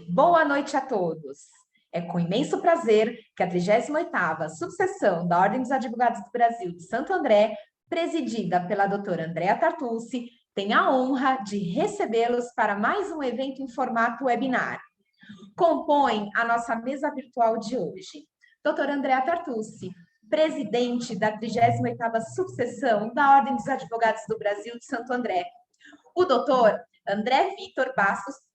Boa noite a todos. É com imenso prazer que a 38ª subseção da Ordem dos Advogados do Brasil de Santo André, presidida pela doutora Andréa Tartucci, tem a honra de recebê-los para mais um evento em formato webinar. Compõe a nossa mesa virtual de hoje. Doutora Andréa Tartucci, presidente da 38ª subseção da Ordem dos Advogados do Brasil de Santo André. O doutor André Vitor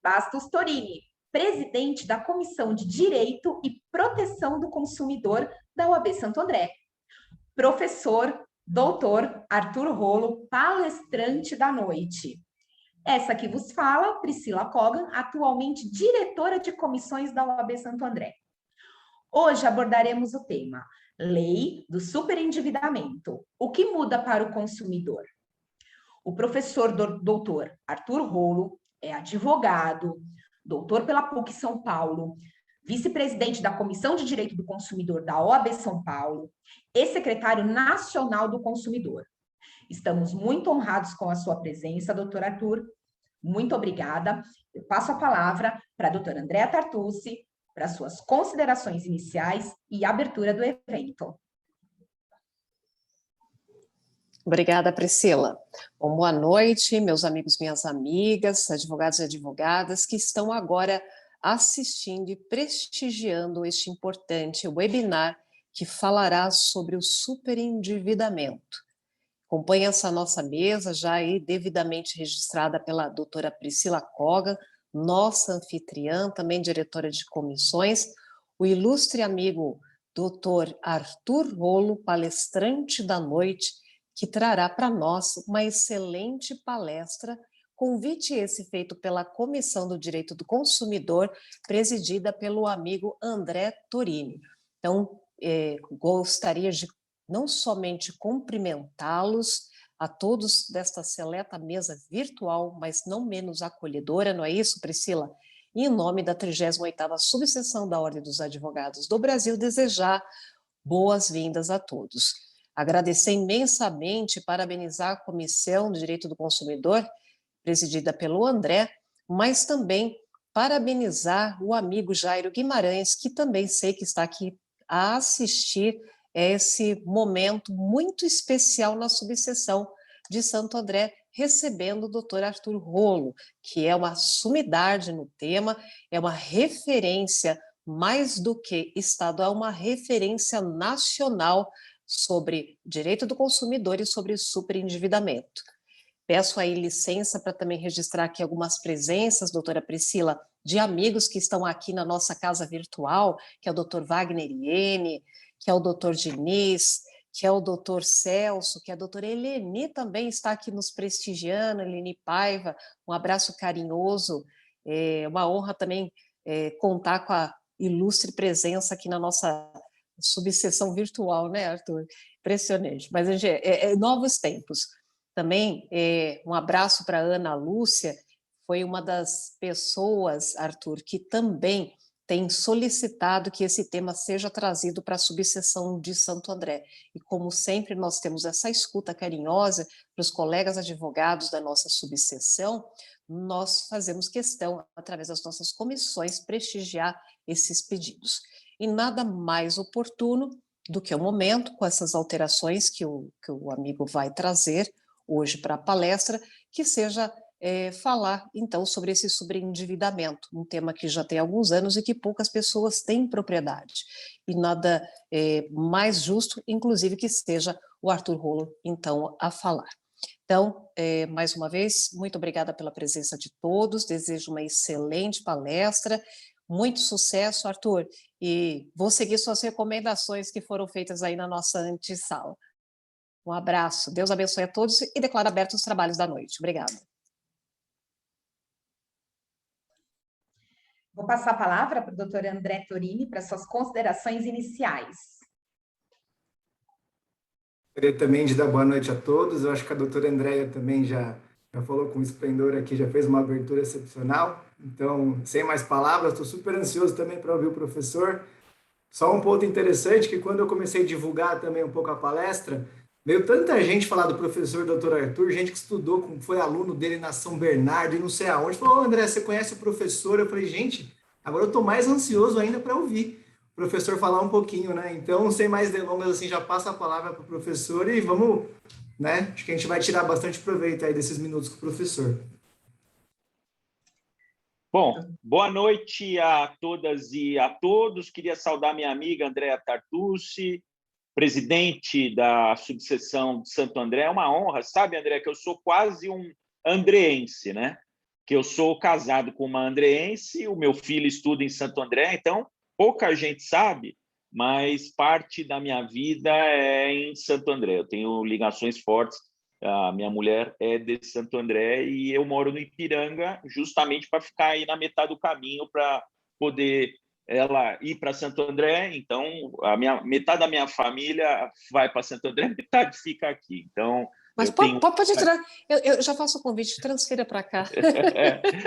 Bastos Torini, presidente da Comissão de Direito e Proteção do Consumidor da OAB Santo André. Professor doutor Arthur Rolo, palestrante da noite. Essa que vos fala, Priscila Kogan, atualmente diretora de comissões da OAB Santo André. Hoje abordaremos o tema Lei do Superendividamento. O que muda para o consumidor? O professor doutor Arthur Rolo é advogado, doutor pela PUC São Paulo, vice-presidente da Comissão de Direito do Consumidor da OAB São Paulo e secretário nacional do consumidor. Estamos muito honrados com a sua presença, doutor Arthur. Muito obrigada. Eu passo a palavra para a doutora Andréa Tartucci para suas considerações iniciais e abertura do evento. Obrigada, Priscila. Bom, boa noite, meus amigos, minhas amigas, advogados e advogadas que estão agora assistindo e prestigiando este importante webinar que falará sobre o superendividamento. Acompanhe essa nossa mesa, já aí devidamente registrada pela doutora Priscila Kogan, nossa anfitriã, também diretora de comissões, o ilustre amigo doutor Arthur Rolo, palestrante da noite, que trará para nós uma excelente palestra, convite esse feito pela Comissão do Direito do Consumidor, presidida pelo amigo André Torini. Então, gostaria de não somente cumprimentá-los, a todos desta seleta mesa virtual, mas não menos acolhedora, não é isso, Priscila? E em nome da 38ª subseção da Ordem dos Advogados do Brasil, desejar boas-vindas a todos. Agradecer imensamente, parabenizar a Comissão de Direito do Consumidor, presidida pelo André, mas também parabenizar o amigo Jairo Guimarães, que também sei que está aqui a assistir esse momento muito especial na subseção de Santo André, recebendo o doutor Arthur Rolo, que é uma sumidade no tema, é uma referência, mais do que estadual, uma referência nacional sobre direito do consumidor e sobre superendividamento. Peço aí licença para também registrar aqui algumas presenças, doutora Priscila, de amigos que estão aqui na nossa casa virtual, que é o doutor Wagner Iene, que é o doutor Diniz, que é o doutor Celso, que a doutora Eleni também está aqui nos prestigiando, Eleni Paiva, um abraço carinhoso, é uma honra também contar com a ilustre presença aqui na nossa subseção virtual, né, Arthur? Impressionante, mas novos tempos. Também um abraço para a Ana Lúcia, foi uma das pessoas, Arthur, que também tem solicitado que esse tema seja trazido para a subseção de Santo André. E como sempre nós temos essa escuta carinhosa para os colegas advogados da nossa subseção, nós fazemos questão, através das nossas comissões, prestigiar esses pedidos. E nada mais oportuno do que o momento, com essas alterações que o amigo vai trazer hoje para a palestra, que seja falar, então, sobre esse sobreendividamento, um tema que já tem alguns anos e que poucas pessoas têm propriedade. E nada mais justo, inclusive, que seja o Arthur Rolo, então, a falar. Então, mais uma vez, muito obrigada pela presença de todos, desejo uma excelente palestra, muito sucesso, Arthur, e vou seguir suas recomendações que foram feitas aí na nossa antessala. Um abraço, Deus abençoe a todos e declaro abertos os trabalhos da noite. Obrigada. Vou passar a palavra para o doutor André Torini para suas considerações iniciais. Gostaria também de dar boa noite a todos. Eu acho que a doutora Andréia também já falou com esplendor aqui, já fez uma abertura excepcional. Então, sem mais palavras, estou super ansioso também para ouvir o professor. Só um ponto interessante, que quando eu comecei a divulgar também um pouco a palestra, veio tanta gente falar do professor Dr. Arthur, gente que estudou, foi aluno dele na São Bernardo e não sei aonde. Falou, André, você conhece o professor? Eu falei, gente, Agora eu estou mais ansioso ainda para ouvir o professor falar um pouquinho, né? Então, sem mais delongas, assim, já passo a palavra para o professor e vamos, né? Acho que a gente vai tirar bastante proveito aí desses minutos com o professor. Bom, boa noite a todas e a todos. Queria saudar minha amiga Andrea Tartucci, presidente da subseção de Santo André. É uma honra, sabe, André, que eu sou quase um andreense, né? Que eu sou casado com uma andreense, o meu filho estuda em Santo André, então pouca gente sabe, mas parte da minha vida é em Santo André. Eu tenho ligações fortes. A minha mulher é de Santo André e eu moro no Ipiranga justamente para ficar aí na metade do caminho para poder ela ir para Santo André. Então, metade da minha família vai para Santo André, metade fica aqui. Então, mas pode tirar. Eu já faço o convite, transfira para cá.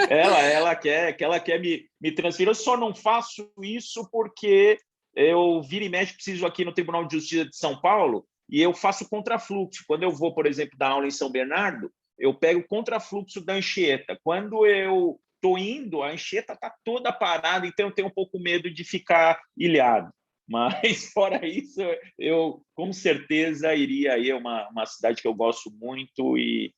ela quer me transferir. Eu só não faço isso porque eu vira e mexe, preciso aqui no Tribunal de Justiça de São Paulo e eu faço contrafluxo. Quando eu vou, por exemplo, dar aula em São Bernardo, eu pego o contrafluxo da Anchieta. Quando eu estou indo, a Anchieta está toda parada, então eu tenho um pouco medo de ficar ilhado. Mas, fora isso, eu com certeza iria aí a uma cidade que eu gosto muito e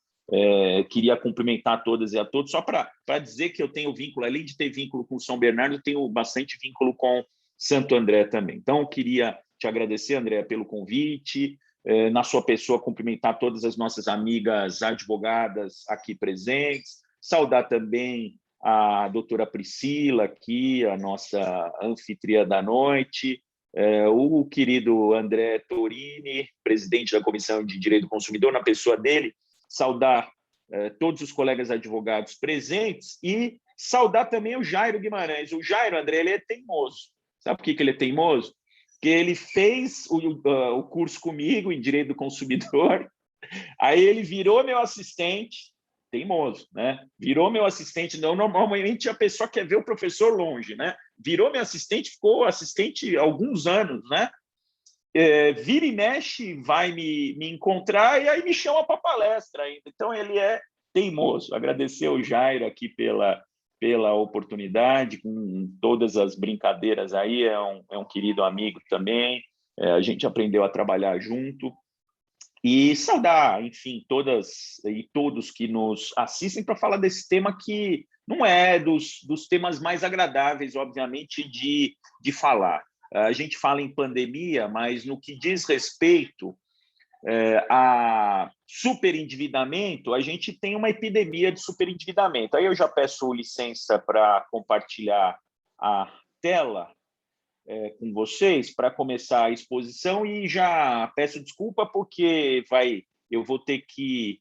queria cumprimentar todas e a todos, só para dizer que eu tenho vínculo, além de ter vínculo com São Bernardo, eu tenho bastante vínculo com Santo André também. Então, queria te agradecer, André, pelo convite, na sua pessoa, cumprimentar todas as nossas amigas advogadas aqui presentes, saudar também a doutora Priscila aqui, a nossa anfitriã da noite, o querido André Torini, presidente da Comissão de Direito do Consumidor, na pessoa dele, saudar todos os colegas advogados presentes e saudar também o Jairo Guimarães. O Jairo, André, ele é teimoso. Sabe por que ele é teimoso? Porque ele fez o curso comigo em Direito do Consumidor, aí ele virou meu assistente, teimoso, né? Virou meu assistente. Não, normalmente a pessoa quer ver o professor longe, né? Virou meu assistente, ficou assistente há alguns anos, né? Vira e mexe, vai me encontrar e aí me chama para palestra ainda. Então, ele é teimoso. Agradecer ao Jairo aqui pela oportunidade, com todas as brincadeiras aí, é um querido amigo também, a gente aprendeu a trabalhar junto. E saudar, enfim, todas e todos que nos assistem para falar desse tema que não é dos temas mais agradáveis, obviamente, de falar. A gente fala em pandemia, mas no que diz respeito a superendividamento, a gente tem uma epidemia de superendividamento. Aí eu já peço licença para compartilhar a tela com vocês para começar a exposição e já peço desculpa porque eu vou ter que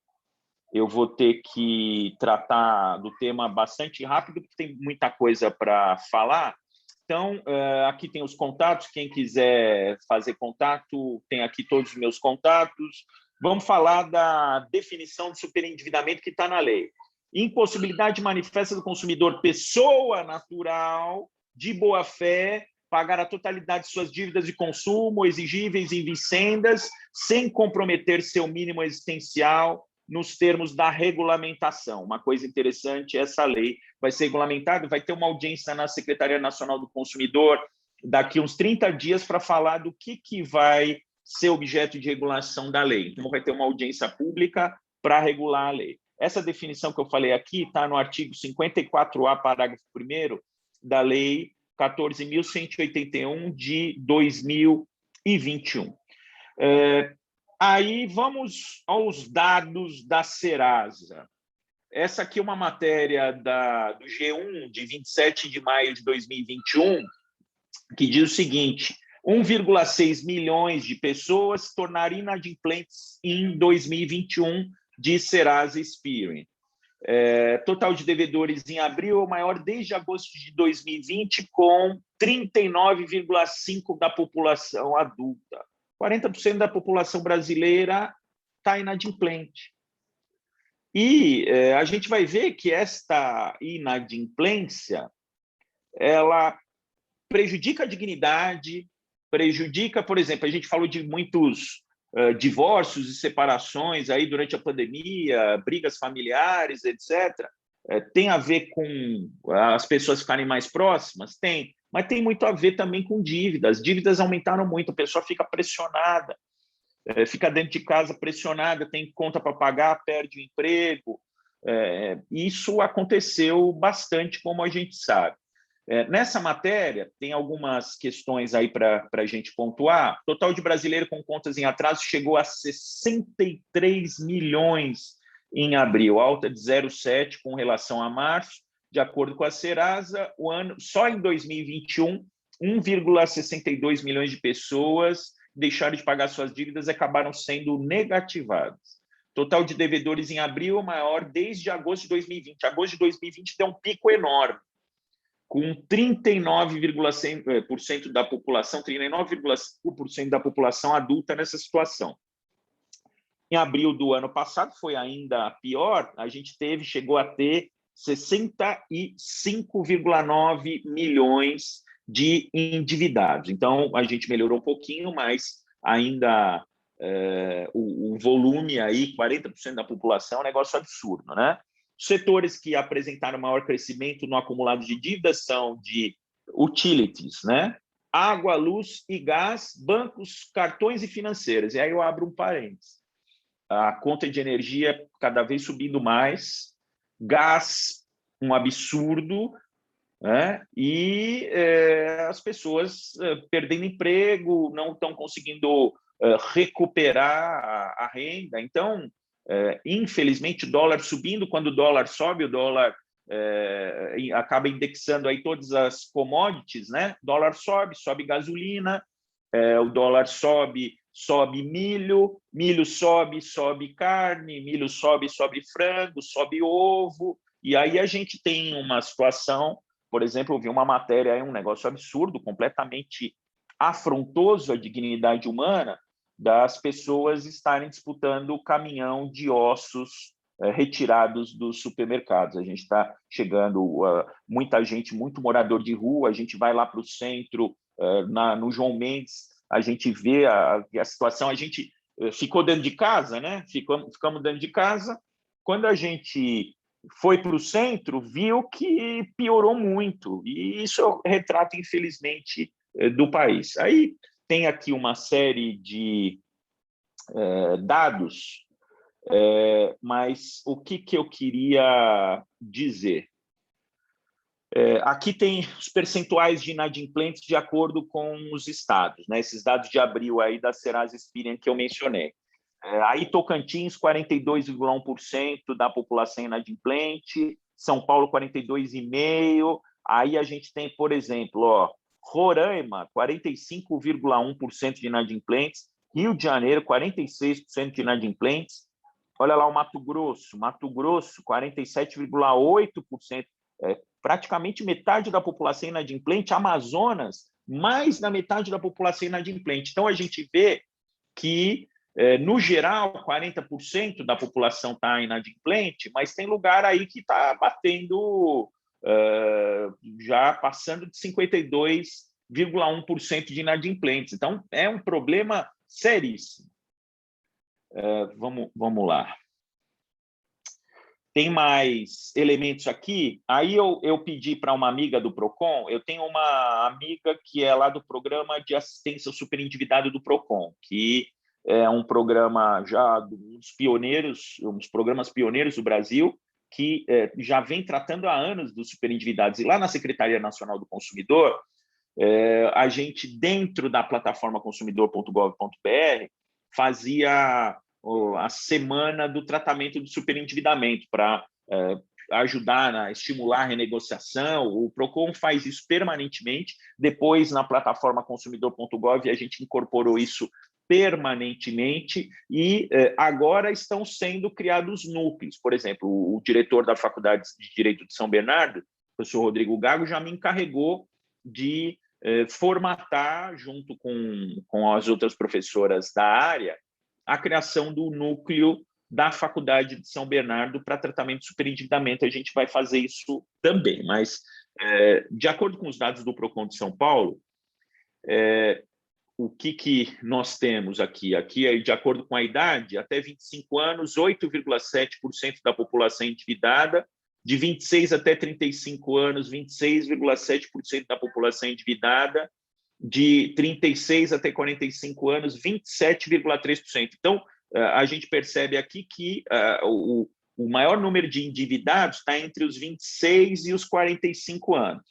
tratar do tema bastante rápido, porque tem muita coisa para falar. Então, aqui tem os contatos, quem quiser fazer contato, tem aqui todos os meus contatos. Vamos falar da definição de superendividamento que está na lei. Impossibilidade manifesta do consumidor, pessoa natural, de boa-fé, pagar a totalidade de suas dívidas de consumo exigíveis em vicendas, sem comprometer seu mínimo existencial nos termos da regulamentação. Uma coisa interessante, essa lei vai ser regulamentada, vai ter uma audiência na Secretaria Nacional do Consumidor daqui uns 30 dias para falar do que vai ser objeto de regulação da lei. Então, vai ter uma audiência pública para regular a lei. Essa definição que eu falei aqui está no artigo 54A, parágrafo 1º, da Lei 14.181 de 2021. Aí vamos aos dados da Serasa. Essa aqui é uma matéria do G1 de 27 de maio de 2021, que diz o seguinte: 1,6 milhões de pessoas se tornaram inadimplentes em 2021, diz Serasa Experian. Total de devedores em abril é o maior desde agosto de 2020, com 39,5% da população adulta. 40% da população brasileira está inadimplente. E a gente vai ver que esta inadimplência ela prejudica a dignidade, prejudica, por exemplo, a gente falou de muitos divórcios e separações aí durante a pandemia, brigas familiares, etc. Tem a ver com as pessoas ficarem mais próximas? Tem, mas tem muito a ver também com dívidas. As dívidas aumentaram muito, a pessoa fica pressionada, fica dentro de casa pressionada, tem conta para pagar, perde o emprego. Isso aconteceu bastante, como a gente sabe. Nessa matéria, tem algumas questões aí para a gente pontuar. O total de brasileiro com contas em atraso chegou a 63 milhões em abril, alta de 0,7 com relação a março. De acordo com a Serasa, só em 2021, 1,62 milhões de pessoas deixaram de pagar suas dívidas e acabaram sendo negativadas. Total de devedores em abril é o maior desde agosto de 2020. Agosto de 2020 deu um pico enorme, com 39,1% da população, 39,5% da população adulta nessa situação. Em abril do ano passado foi ainda pior, a gente chegou a ter 65,9 milhões de endividados. Então, a gente melhorou um pouquinho, mas ainda o volume aí, 40% da população, é um negócio absurdo, né? Os setores que apresentaram maior crescimento no acumulado de dívidas são de utilities, né? Água, luz e gás, bancos, cartões e financeiras. E aí eu abro um parênteses. A conta de energia cada vez subindo mais, gás um absurdo, né? E as pessoas perdendo emprego, não estão conseguindo recuperar a renda. Então, infelizmente, o dólar subindo, quando o dólar sobe, o dólar acaba indexando aí todas as commodities, né? O dólar sobe, sobe gasolina, o dólar sobe milho, milho sobe carne, milho sobe frango, sobe ovo, e aí a gente tem uma situação, por exemplo, eu vi uma matéria aí, um negócio absurdo, completamente afrontoso à dignidade humana, das pessoas estarem disputando o caminhão de ossos retirados dos supermercados. A gente está chegando, muita gente, muito morador de rua, a gente vai lá para o centro, no João Mendes, a gente vê a situação, a gente ficou dentro de casa, né? Ficamos dentro de casa. Quando a gente foi para o centro, viu que piorou muito. E isso é o retrato, infelizmente, do país. Aí tem aqui uma série de dados, mas o que eu queria dizer? Aqui tem os percentuais de inadimplentes de acordo com os estados, né? Esses dados de abril aí da Serasa Experian que eu mencionei. Aí Tocantins, 42,1% da população inadimplente, São Paulo, 42,5%. Aí a gente tem, por exemplo, Roraima, 45,1% de inadimplentes, Rio de Janeiro, 46% de inadimplentes. Olha lá o Mato Grosso, 47,8%. Praticamente metade da população inadimplente, Amazonas, mais da metade da população inadimplente. Então, a gente vê que, no geral, 40% da população está inadimplente, mas tem lugar aí que está batendo, já passando de 52,1% de inadimplentes. Então, é um problema seríssimo. Vamos lá. Tem mais elementos aqui. Aí eu pedi para uma amiga do PROCON, eu tenho uma amiga que é lá do programa de assistência ao superendividado do PROCON, que é um programa já dos pioneiros, um dos programas pioneiros do Brasil, que já vem tratando há anos dos superendividados. E lá na Secretaria Nacional do Consumidor, a gente, dentro da plataforma consumidor.gov.br, fazia a semana do tratamento do superendividamento para ajudar a estimular a renegociação. O PROCON faz isso permanentemente. Depois, na plataforma consumidor.gov, a gente incorporou isso permanentemente e agora estão sendo criados núcleos. Por exemplo, o diretor da Faculdade de Direito de São Bernardo, o professor Rodrigo Gago, já me encarregou de formatar, junto com as outras professoras da área, a criação do núcleo da Faculdade de São Bernardo para tratamento de superendividamento. A gente vai fazer isso também, mas, de acordo com os dados do PROCON de São Paulo, o que nós temos aqui? Aqui, de acordo com a idade, até 25 anos, 8,7% da população endividada, de 26 até 35 anos, 26,7% da população endividada, de 36 até 45 anos, 27,3%. Então, a gente percebe aqui que o maior número de endividados está entre os 26 e os 45 anos.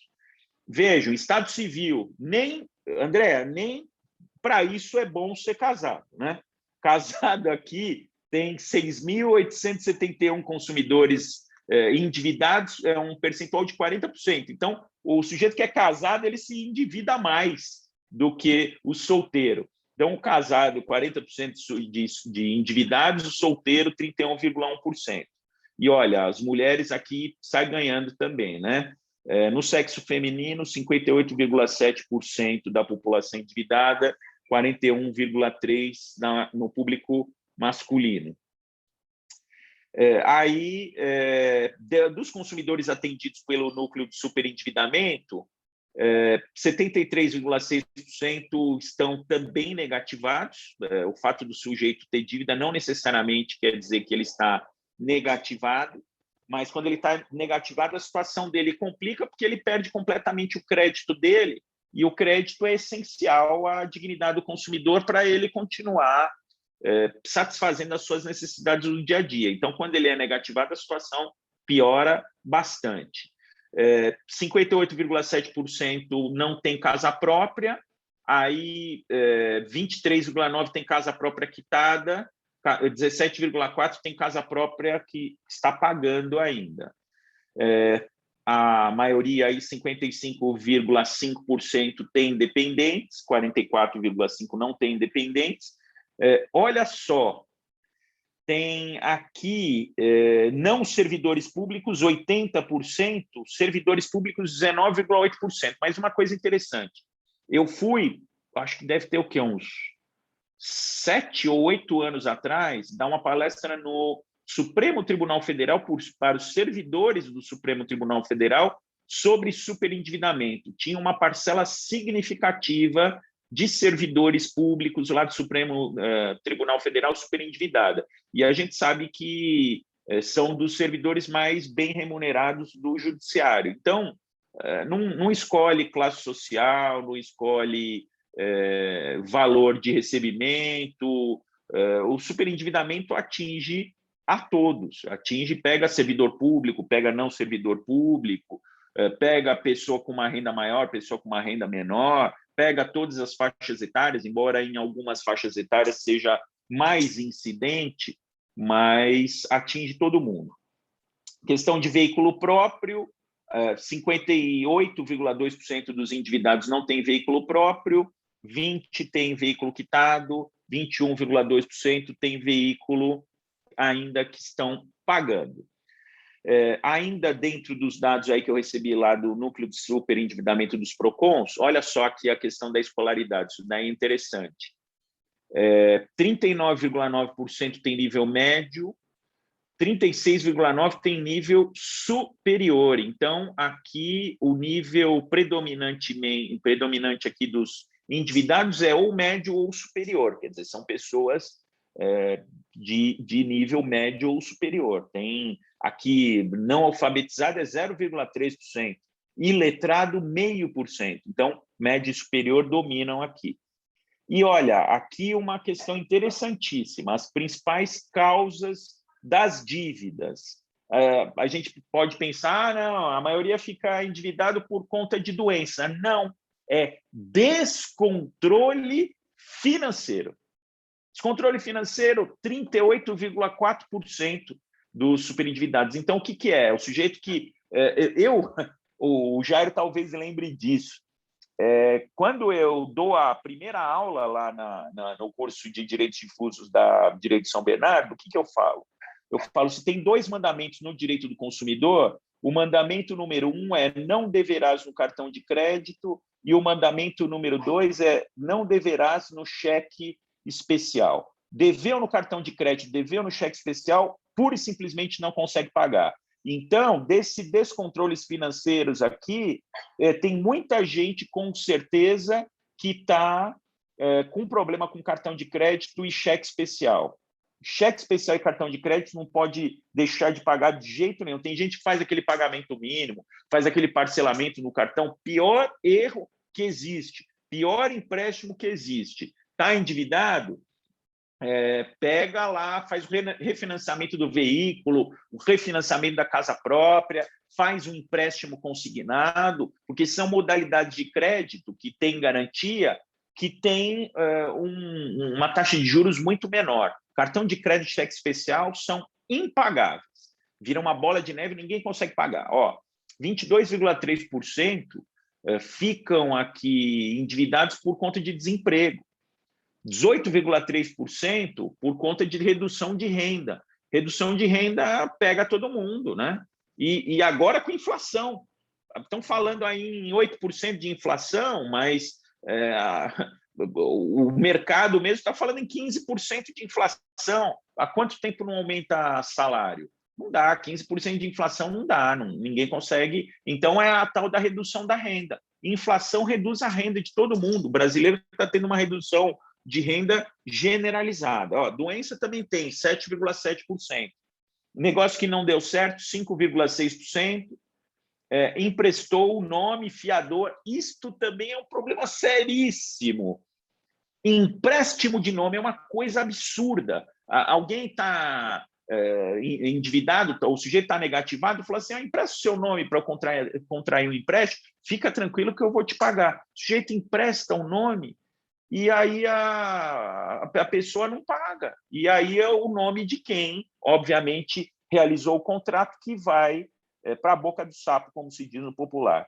Vejam, Estado Civil, André, nem para isso é bom ser casado, né? Casado aqui tem 6.871 consumidores endividados, é um percentual de 40%. Então, o sujeito que é casado, ele se endivida mais do que o solteiro. Então, o casado, 40% de endividados, o solteiro, 31,1%. E, olha, as mulheres aqui saem ganhando também, né? No sexo feminino, 58,7% da população endividada, 41,3% no público masculino. Dos consumidores atendidos pelo núcleo de superendividamento, 73,6% estão também negativados. O fato do sujeito ter dívida não necessariamente quer dizer que ele está negativado, mas quando ele está negativado, a situação dele complica porque ele perde completamente o crédito dele, e o crédito é essencial à dignidade do consumidor para ele continuar satisfazendo as suas necessidades do dia a dia. Então, quando ele é negativado, a situação piora bastante. 58,7% não tem casa própria, aí 23,9% tem casa própria quitada, 17,4% tem casa própria que está pagando ainda. A maioria, aí, 55,5% tem dependentes, 44,5% não tem dependentes. Olha só, tem aqui não servidores públicos, 80%, servidores públicos, 19,8%. Mas uma coisa interessante, eu fui, acho que deve ter o quê? Uns 7 ou 8 anos atrás, dar uma palestra no Supremo Tribunal Federal para os servidores do Supremo Tribunal Federal sobre superendividamento. Tinha uma parcela significativa de servidores públicos lá do Supremo Tribunal Federal superendividada. E a gente sabe que são dos servidores mais bem remunerados do judiciário. Então, não escolhe classe social, não escolhe valor de recebimento. O superendividamento atinge a todos, pega servidor público, pega não servidor público, pega pessoa com uma renda maior, pessoa com uma renda menor, pega todas as faixas etárias, embora em algumas faixas etárias seja mais incidente, mas atinge todo mundo. Questão de veículo próprio, 58,2% dos endividados não têm veículo próprio, 20% tem veículo quitado, 21,2% tem veículo ainda que estão pagando. Ainda dentro dos dados aí que eu recebi lá do núcleo de superendividamento dos PROCONs, olha só aqui a questão da escolaridade, isso daí é interessante. 39,9% tem nível médio, 36,9% tem nível superior. Então, aqui o nível predominante aqui dos endividados é ou médio ou superior, quer dizer, são pessoas de nível médio ou superior. Tem aqui não alfabetizado é 0,3%, iletrado 0,5%. Então, médio e superior dominam aqui. E olha, aqui uma questão interessantíssima, as principais causas das dívidas. A gente pode pensar, não, a maioria fica endividado por conta de doença. Não, é descontrole financeiro. Descontrole financeiro, 38,4% dos superendividados. Então, o que é? O sujeito que... o Jairo talvez lembre disso. Quando eu dou a primeira aula lá no curso de Direitos Difusos da Direito de São Bernardo, o que eu falo? Eu falo, se tem 2 mandamentos no direito do consumidor, o mandamento número 1 é não deverás no cartão de crédito e o mandamento número 2 é não deverás no cheque especial. Deveu no cartão de crédito, deveu no cheque especial, pura e simplesmente não consegue pagar. Então, desses descontroles financeiros aqui, tem muita gente, com certeza, que está com problema com cartão de crédito e cheque especial. cheque especial e cartão de crédito não pode deixar de pagar de jeito nenhum. Tem gente que faz aquele pagamento mínimo, faz aquele parcelamento no cartão. Pior erro que existe, pior empréstimo que existe. Está endividado? Pega lá, faz o refinanciamento do veículo, o refinanciamento da casa própria, faz um empréstimo consignado, porque são modalidades de crédito que têm garantia, que tem uma taxa de juros muito menor. Cartão de crédito e cheque especial são impagáveis. Vira uma bola de neve, ninguém consegue pagar. 22,3% ficam aqui endividados por conta de desemprego. 18,3% por conta de redução de renda. Redução de renda pega todo mundo, né? E agora com inflação. Estão falando aí em 8% de inflação, mas o mercado mesmo está falando em 15% de inflação. Há quanto tempo não aumenta salário? Não dá, 15% de inflação não dá, ninguém consegue. Então, é a tal da redução da renda. Inflação reduz a renda de todo mundo. O brasileiro está tendo uma redução de renda generalizada. Doença também tem, 7,7%. Negócio que não deu certo, 5,6%. Emprestou o nome fiador. Isto também é um problema seríssimo. Empréstimo de nome é uma coisa absurda. Alguém está endividado, o sujeito está negativado, falou assim, empresta o seu nome para contrair um empréstimo, fica tranquilo que eu vou te pagar. O sujeito empresta o nome e aí a pessoa não paga. E aí é o nome de quem, obviamente, realizou o contrato que vai para a boca do sapo, como se diz no popular.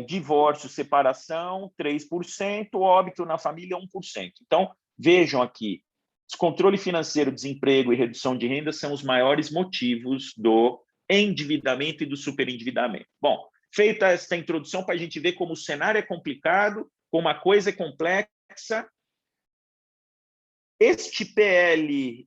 Divórcio, separação, 3%, óbito na família, 1%. Então, vejam aqui, descontrole financeiro, desemprego e redução de renda são os maiores motivos do endividamento e do superendividamento. Bom, feita esta introdução para a gente ver como o cenário é complicado, como a coisa é complexa, este PL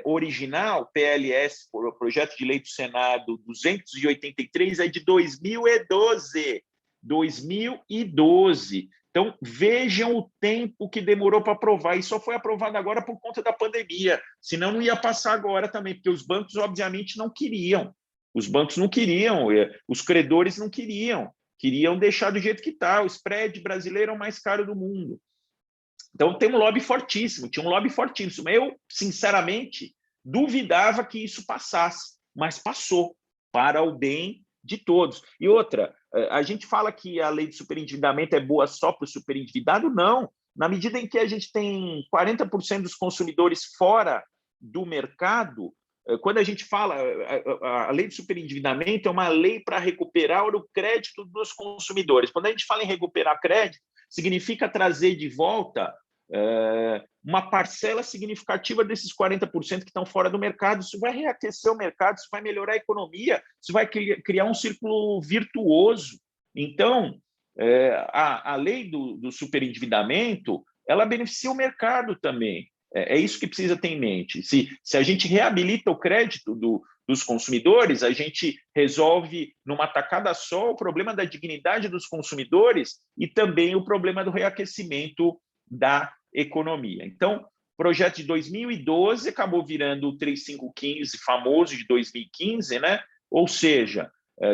original, PLS, Projeto de Lei do Senado 283, é de 2012. 2012. Então, vejam o tempo que demorou para aprovar. E só foi aprovado agora por conta da pandemia. Senão, não ia passar agora também, porque os bancos, obviamente, não queriam. Os bancos não queriam, os credores não queriam. Queriam deixar do jeito que está. O spread brasileiro é o mais caro do mundo. Então, tem um lobby fortíssimo, tinha um lobby fortíssimo. Eu, sinceramente, duvidava que isso passasse, mas passou, para o bem de todos. E outra, a gente fala que a lei de superendividamento é boa só para o superendividado? Não. Na medida em que a gente tem 40% dos consumidores fora do mercado, quando a gente fala, a lei de superendividamento é uma lei para recuperar o crédito dos consumidores. Quando a gente fala em recuperar crédito, significa trazer de volta uma parcela significativa desses 40% que estão fora do mercado. Isso vai reaquecer o mercado, isso vai melhorar a economia, isso vai criar um círculo virtuoso. Então, a lei do superendividamento, ela beneficia o mercado também. É isso que precisa ter em mente. Se a gente reabilita o crédito dos consumidores, a gente resolve numa tacada só o problema da dignidade dos consumidores e também o problema do reaquecimento da economia. Então, o projeto de 2012 acabou virando o 3515 famoso de 2015, né? Ou seja,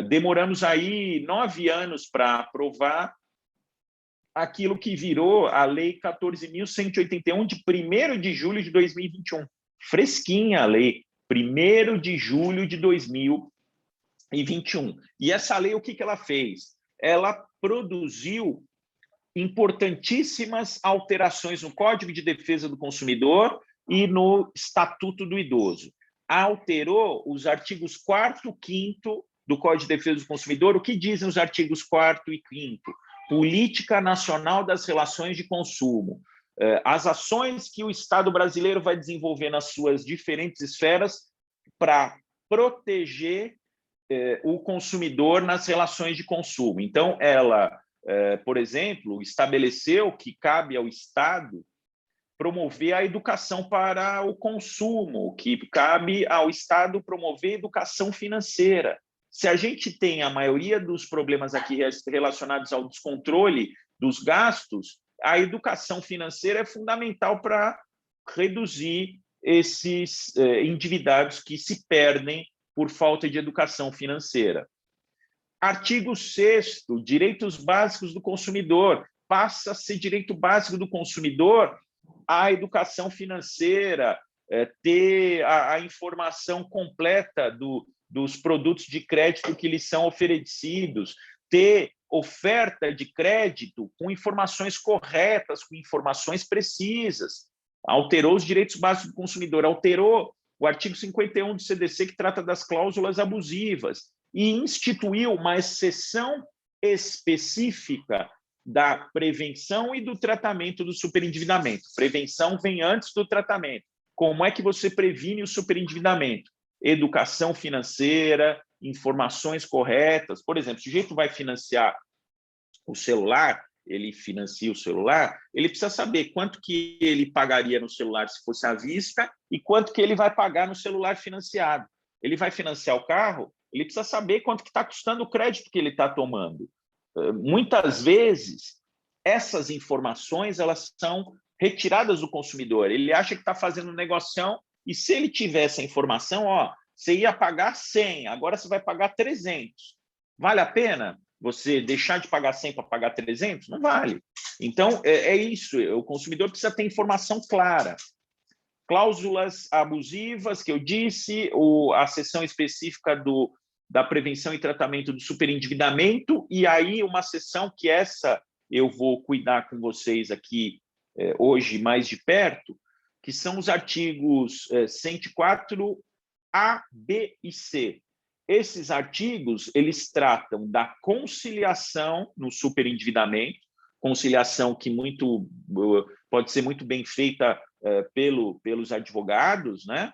demoramos aí 9 anos para aprovar aquilo que virou a Lei 14.181 de 1º de julho de 2021. Fresquinha a lei, 1º de julho de 2021. E essa lei, o que ela fez? Ela produziu importantíssimas alterações no Código de Defesa do Consumidor e no Estatuto do Idoso. Alterou os artigos 4º e 5º do Código de Defesa do Consumidor. O que dizem os artigos 4º e 5º? Política Nacional das Relações de Consumo. As ações que o Estado brasileiro vai desenvolver nas suas diferentes esferas para proteger o consumidor nas relações de consumo. Então, ela, por exemplo, estabeleceu que cabe ao Estado promover a educação para o consumo, que cabe ao Estado promover educação financeira. Se a gente tem a maioria dos problemas aqui relacionados ao descontrole dos gastos, a educação financeira é fundamental para reduzir esses endividados que se perdem por falta de educação financeira. Artigo 6º, direitos básicos do consumidor. Passa a ser direito básico do consumidor a educação financeira, ter a informação completa dos produtos de crédito que lhes são oferecidos, ter oferta de crédito com informações corretas, com informações precisas. Alterou os direitos básicos do consumidor, alterou o artigo 51 do CDC, que trata das cláusulas abusivas, e instituiu uma exceção específica da prevenção e do tratamento do superendividamento. Prevenção vem antes do tratamento. Como é que você previne o superendividamento? Educação financeira, informações corretas. Por exemplo, se o sujeito vai financiar o celular, ele financia o celular, ele precisa saber quanto que ele pagaria no celular se fosse à vista e quanto que ele vai pagar no celular financiado. Ele vai financiar o carro, ele precisa saber quanto que está custando o crédito que ele está tomando. Muitas vezes, essas informações elas são retiradas do consumidor. Ele acha que está fazendo negociação e, se ele tiver essa informação, você ia pagar 100, agora você vai pagar 300. Vale a pena você deixar de pagar 100 para pagar 300? Não vale. Então, é isso. O consumidor precisa ter informação clara. Cláusulas abusivas, que eu disse, a seção específica da prevenção e tratamento do superendividamento, e aí uma seção que essa eu vou cuidar com vocês aqui hoje mais de perto, que são os artigos 104 A, B e C. Esses artigos, eles tratam da conciliação no superendividamento, conciliação que pode ser muito bem feita pelos advogados, né?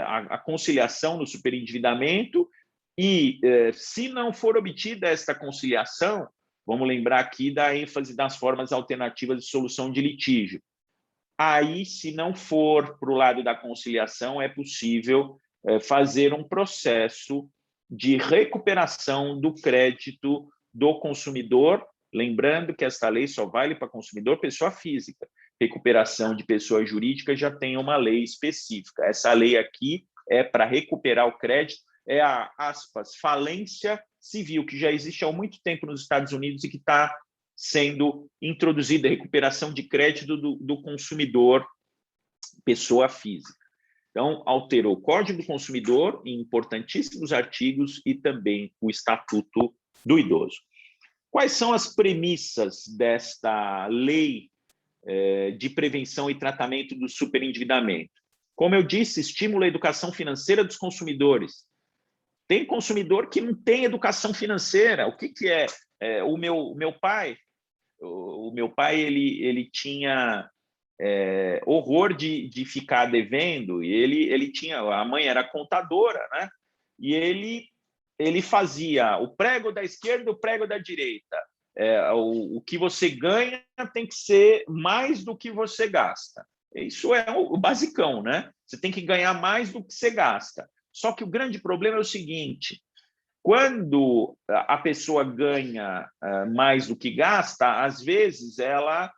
A conciliação no superendividamento, e se não for obtida esta conciliação, vamos lembrar aqui da ênfase das formas alternativas de solução de litígio. Aí, se não for para o lado da conciliação, é possível fazer um processo de recuperação do crédito do consumidor, lembrando que esta lei só vale para consumidor pessoa física. Recuperação de pessoa jurídica já tem uma lei específica. Essa lei aqui é para recuperar o crédito, é a, aspas, falência civil, que já existe há muito tempo nos Estados Unidos e que está sendo introduzida, a recuperação de crédito do consumidor pessoa física. Então, alterou o Código do Consumidor em importantíssimos artigos e também o Estatuto do Idoso. Quais são as premissas desta lei de prevenção e tratamento do superendividamento? Como eu disse, estimula a educação financeira dos consumidores. Tem consumidor que não tem educação financeira. O que é? O meu pai, ele tinha horror de ficar devendo, e ele tinha, a mãe era contadora, né? E ele fazia o prego da esquerda e o prego da direita. O que você ganha tem que ser mais do que você gasta. Isso é o basicão, né? Você tem que ganhar mais do que você gasta. Só que o grande problema é o seguinte: quando a pessoa ganha mais do que gasta, às vezes ela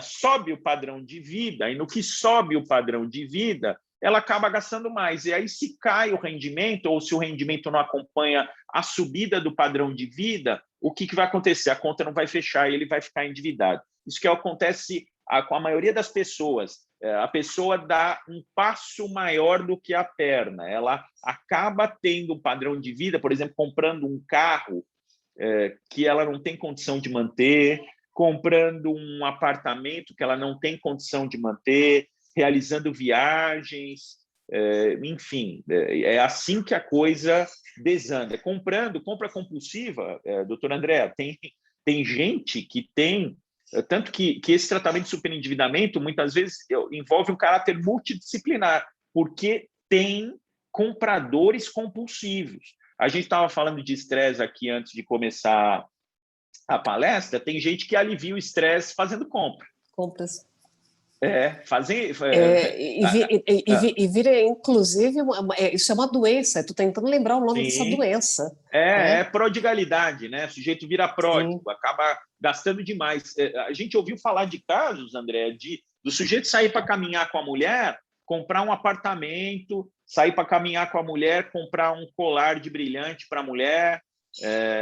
sobe o padrão de vida, e no que sobe o padrão de vida, ela acaba gastando mais. E aí, se cai o rendimento, ou se o rendimento não acompanha a subida do padrão de vida, o que vai acontecer? A conta não vai fechar e ele vai ficar endividado. Isso que acontece com a maioria das pessoas. A pessoa dá um passo maior do que a perna. Ela acaba tendo um padrão de vida, por exemplo, comprando um carro que ela não tem condição de manter, comprando um apartamento que ela não tem condição de manter, realizando viagens, enfim, é assim que a coisa desanda. Compra compulsiva, doutor André, tem gente que tem, tanto que esse tratamento de superendividamento muitas vezes envolve um caráter multidisciplinar, porque tem compradores compulsivos. A gente estava falando de estresse aqui antes de começar a palestra. Tem gente que alivia o estresse fazendo compras. E vira, inclusive, isso é uma doença. Estou tentando lembrar o nome dessa doença. É prodigalidade, né? O sujeito vira pródigo, acaba gastando demais. A gente ouviu falar de casos, André, do sujeito sair para caminhar com a mulher comprar um apartamento, sair para caminhar com a mulher, comprar um colar de brilhante para a mulher.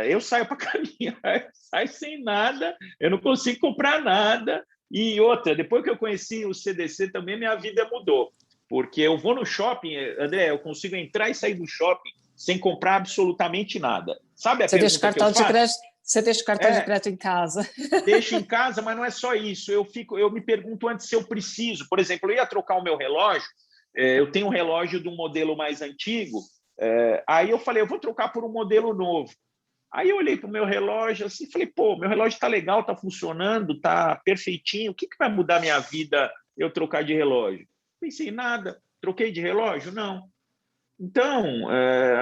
Eu saio para caminhar, saio sem nada, eu não consigo comprar nada. E outra, depois que eu conheci o CDC também, minha vida mudou. Porque eu vou no shopping, André, eu consigo entrar e sair do shopping sem comprar absolutamente nada. Sabe a pergunta que eu faço? Você deixa o cartão de crédito em casa. Deixo em casa, mas não é só isso. Eu me pergunto antes se eu preciso. Por exemplo, eu ia trocar o meu relógio, eu tenho um relógio de um modelo mais antigo, aí eu falei, eu vou trocar por um modelo novo. Aí eu olhei para o meu relógio assim, falei, pô, meu relógio está legal, está funcionando, está perfeitinho, o que vai mudar minha vida eu trocar de relógio? Pensei, nada. Troquei de relógio? Não. Então,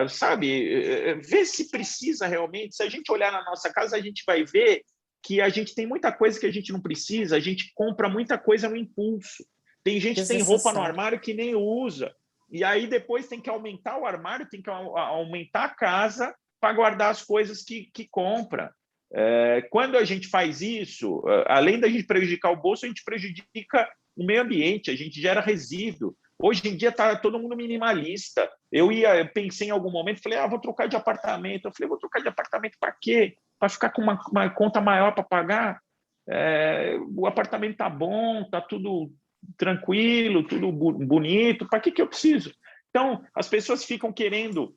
sabe, ver se precisa realmente. Se a gente olhar na nossa casa, a gente vai ver que a gente tem muita coisa que a gente não precisa, a gente compra muita coisa no impulso. Tem gente que tem roupa no armário que nem usa. E aí depois tem que aumentar o armário, tem que aumentar a casa para guardar as coisas que compra. Quando a gente faz isso, além da gente prejudicar o bolso, a gente prejudica o meio ambiente, a gente gera resíduo. Hoje em dia está todo mundo minimalista. Eu pensei em algum momento, falei, vou trocar de apartamento. Eu falei, vou trocar de apartamento para quê? Para ficar com uma conta maior para pagar? O apartamento está bom, está tudo tranquilo, tudo bonito. Para que eu preciso? Então, as pessoas ficam querendo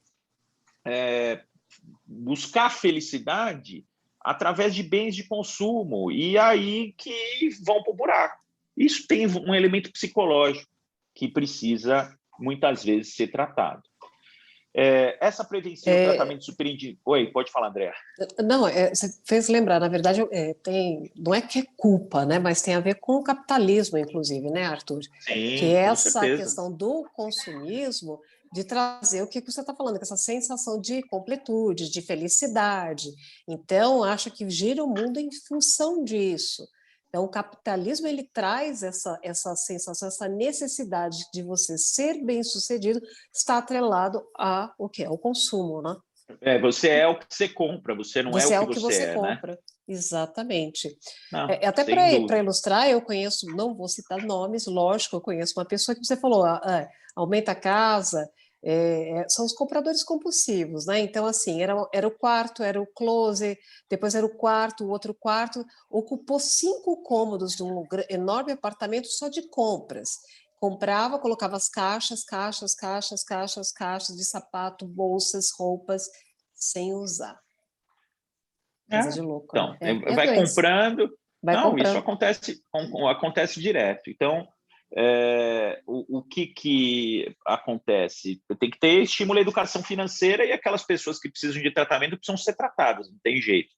buscar felicidade através de bens de consumo, e aí que vão para o buraco. Isso tem um elemento psicológico que precisa, muitas vezes, ser tratado. Essa prevenção e tratamento superindividual... Oi, pode falar, André. Não, você fez lembrar, na verdade, não é que é culpa, né, mas tem a ver com o capitalismo, inclusive, né, Arthur? Sim, que é essa certeza. questão do consumismo, de trazer o que você está falando, essa sensação de completude, de felicidade. Então, acho que gira o mundo em função disso. Então, o capitalismo ele traz essa sensação, essa necessidade de você ser bem-sucedido, está atrelado ao que é o consumo, né? Você é o que você compra, você não é o que você é, compra. Né? Exatamente. Não, até para ilustrar, eu conheço, não vou citar nomes, lógico, eu conheço uma pessoa que você falou, aumenta a casa, são os compradores compulsivos, né? Então, assim, era o quarto, era o closet, depois era o quarto, o outro quarto, ocupou 5 cômodos de um enorme apartamento só de compras. Comprava, colocava as caixas de sapato, bolsas, roupas, sem usar. Coisa de louco. Então, né? vai comprando. Isso acontece direto. Então, o que acontece? Tem que ter estímulo à educação financeira, e aquelas pessoas que precisam de tratamento precisam ser tratadas, não tem jeito.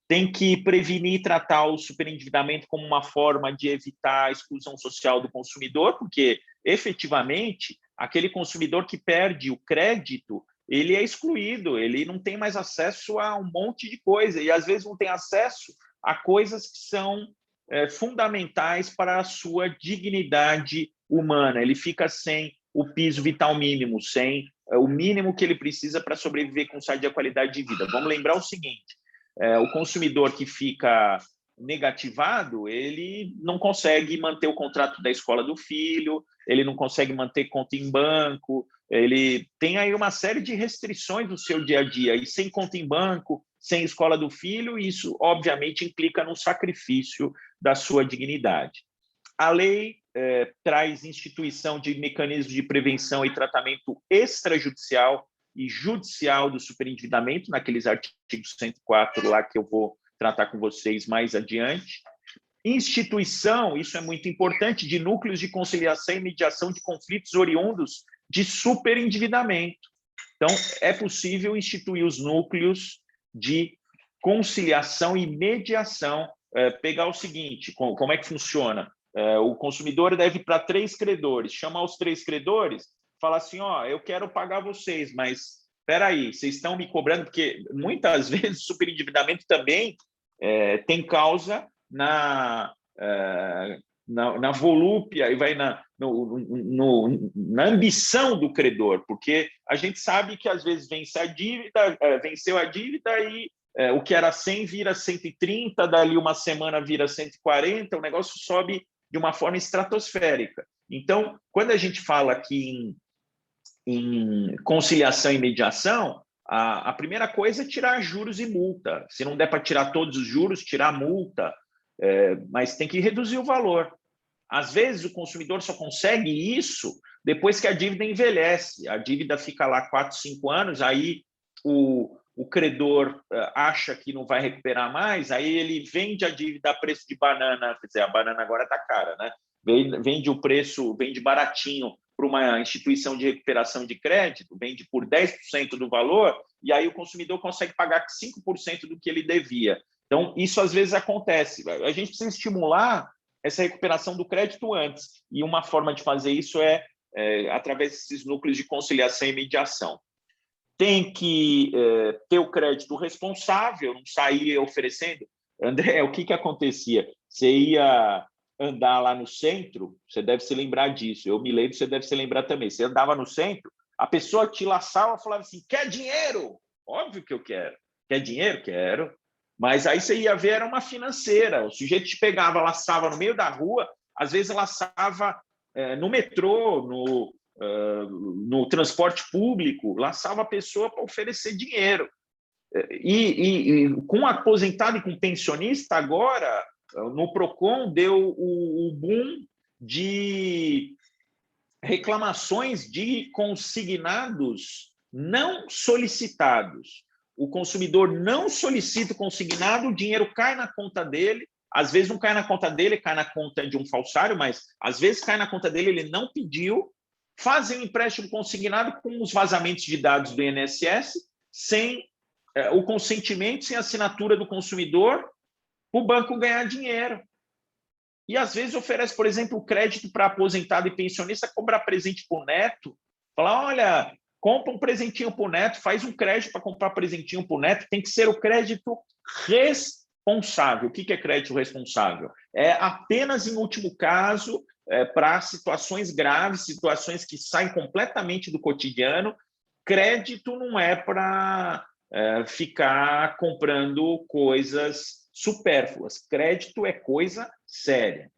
Tem que prevenir e tratar o superendividamento como uma forma de evitar a exclusão social do consumidor, porque, efetivamente, aquele consumidor que perde o crédito, ele é excluído, ele não tem mais acesso a um monte de coisa, e às vezes não tem acesso a coisas que são fundamentais para a sua dignidade humana. Ele fica sem o piso vital mínimo, sem o mínimo que ele precisa para sobreviver com saúde e qualidade de vida. Vamos lembrar o seguinte, o consumidor que fica negativado, ele não consegue manter o contrato da escola do filho, ele não consegue manter conta em banco, ele tem aí uma série de restrições no seu dia a dia, e sem conta em banco, sem escola do filho, isso obviamente implica num sacrifício da sua dignidade. A lei traz instituição de mecanismos de prevenção e tratamento extrajudicial e judicial do superendividamento, naqueles artigos 104 lá que eu vou tratar com vocês mais adiante. Instituição, isso é muito importante, de núcleos de conciliação e mediação de conflitos oriundos de superendividamento. Então, é possível instituir os núcleos de conciliação e mediação. Pegar o seguinte, como é que funciona? O consumidor deve ir para 3 credores, chamar os 3 credores, falar assim, eu quero pagar vocês, mas espera aí, vocês estão me cobrando, porque muitas vezes o superendividamento também tem causa na volúpia e vai na ambição do credor, porque a gente sabe que às vezes venceu a dívida e o que era 100 vira 130, dali uma semana vira 140, o negócio sobe de uma forma estratosférica. Então, quando a gente fala aqui em conciliação e mediação, a primeira coisa é tirar juros e multa. Se não der para tirar todos os juros, tirar a multa, mas tem que reduzir o valor. Às vezes, o consumidor só consegue isso depois que a dívida envelhece. A dívida fica lá 4, 5 anos, aí o credor acha que não vai recuperar mais, aí ele vende a dívida a preço de banana, quer dizer, a banana agora está cara, né? Vende baratinho para uma instituição de recuperação de crédito, vende por 10% do valor, e aí o consumidor consegue pagar 5% do que ele devia. Então, isso às vezes acontece. A gente precisa estimular essa recuperação do crédito antes, e uma forma de fazer isso é através desses núcleos de conciliação e mediação. Tem que ter o crédito responsável, não sair oferecendo. André, o que acontecia? Você ia andar lá no centro, você deve se lembrar disso, eu me lembro, você deve se lembrar também. Você andava no centro, a pessoa te laçava e falava assim, quer dinheiro? Óbvio que eu quero. Quer dinheiro? Quero. Mas aí você ia ver, era uma financeira. O sujeito te pegava, laçava no meio da rua, às vezes laçava no metrô, no transporte público, laçava a pessoa para oferecer dinheiro. E com aposentado e com pensionista, agora, no PROCON, deu o boom de reclamações de consignados não solicitados. O consumidor não solicita o consignado, o dinheiro cai na conta dele, às vezes não cai na conta dele, cai na conta de um falsário, mas às vezes cai na conta dele, ele não pediu, fazem um empréstimo consignado com os vazamentos de dados do INSS, sem o consentimento, sem a assinatura do consumidor, para o banco ganhar dinheiro. E às vezes oferece, por exemplo, crédito para aposentado e pensionista, cobrar presente para o neto, falar, olha, compra um presentinho para o neto, faz um crédito para comprar presentinho para o neto, tem que ser o crédito responsável. O que é crédito responsável? É apenas em último caso, para situações graves, situações que saem completamente do cotidiano. Crédito não é para ficar comprando coisas supérfluas. Crédito é coisa séria.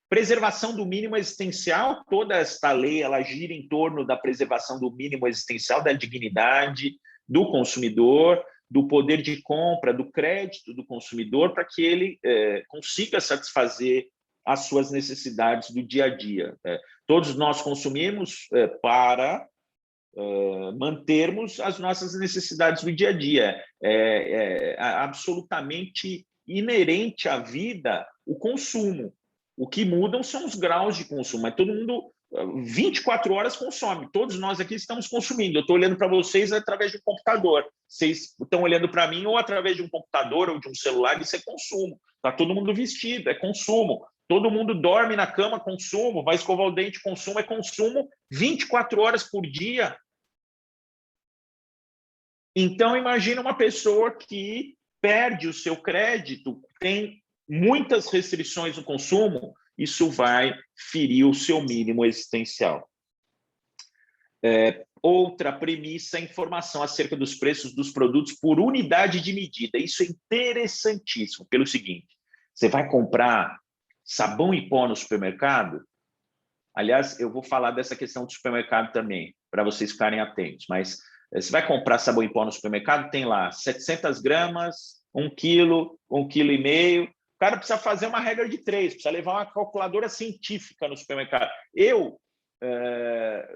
Preservação do mínimo existencial, toda esta lei ela gira em torno da preservação do mínimo existencial, da dignidade do consumidor, do poder de compra, do crédito do consumidor, para que ele consiga satisfazer as suas necessidades do dia a dia. Todos nós consumimos para mantermos as nossas necessidades do dia a dia. É absolutamente inerente à vida o consumo. O que mudam são os graus de consumo, mas todo mundo 24 horas consome. Todos nós aqui estamos consumindo. Eu estou olhando para vocês através de um computador. Vocês estão olhando para mim ou através de um computador ou de um celular, isso é consumo. Está todo mundo vestido, é consumo. Todo mundo dorme na cama, consumo. Vai escovar o dente, consumo, é consumo 24 horas por dia. Então, imagina uma pessoa que perde o seu crédito, tem muitas restrições no consumo, isso vai ferir o seu mínimo existencial. Outra premissa é informação acerca dos preços dos produtos por unidade de medida. Isso é interessantíssimo, pelo seguinte, você vai comprar sabão em pó no supermercado, aliás, eu vou falar dessa questão do supermercado também, para vocês ficarem atentos, mas você vai comprar sabão em pó no supermercado, tem lá 700 gramas, 1 quilo, 1,5 quilo. O cara precisa fazer uma regra de 3, precisa levar uma calculadora científica no supermercado.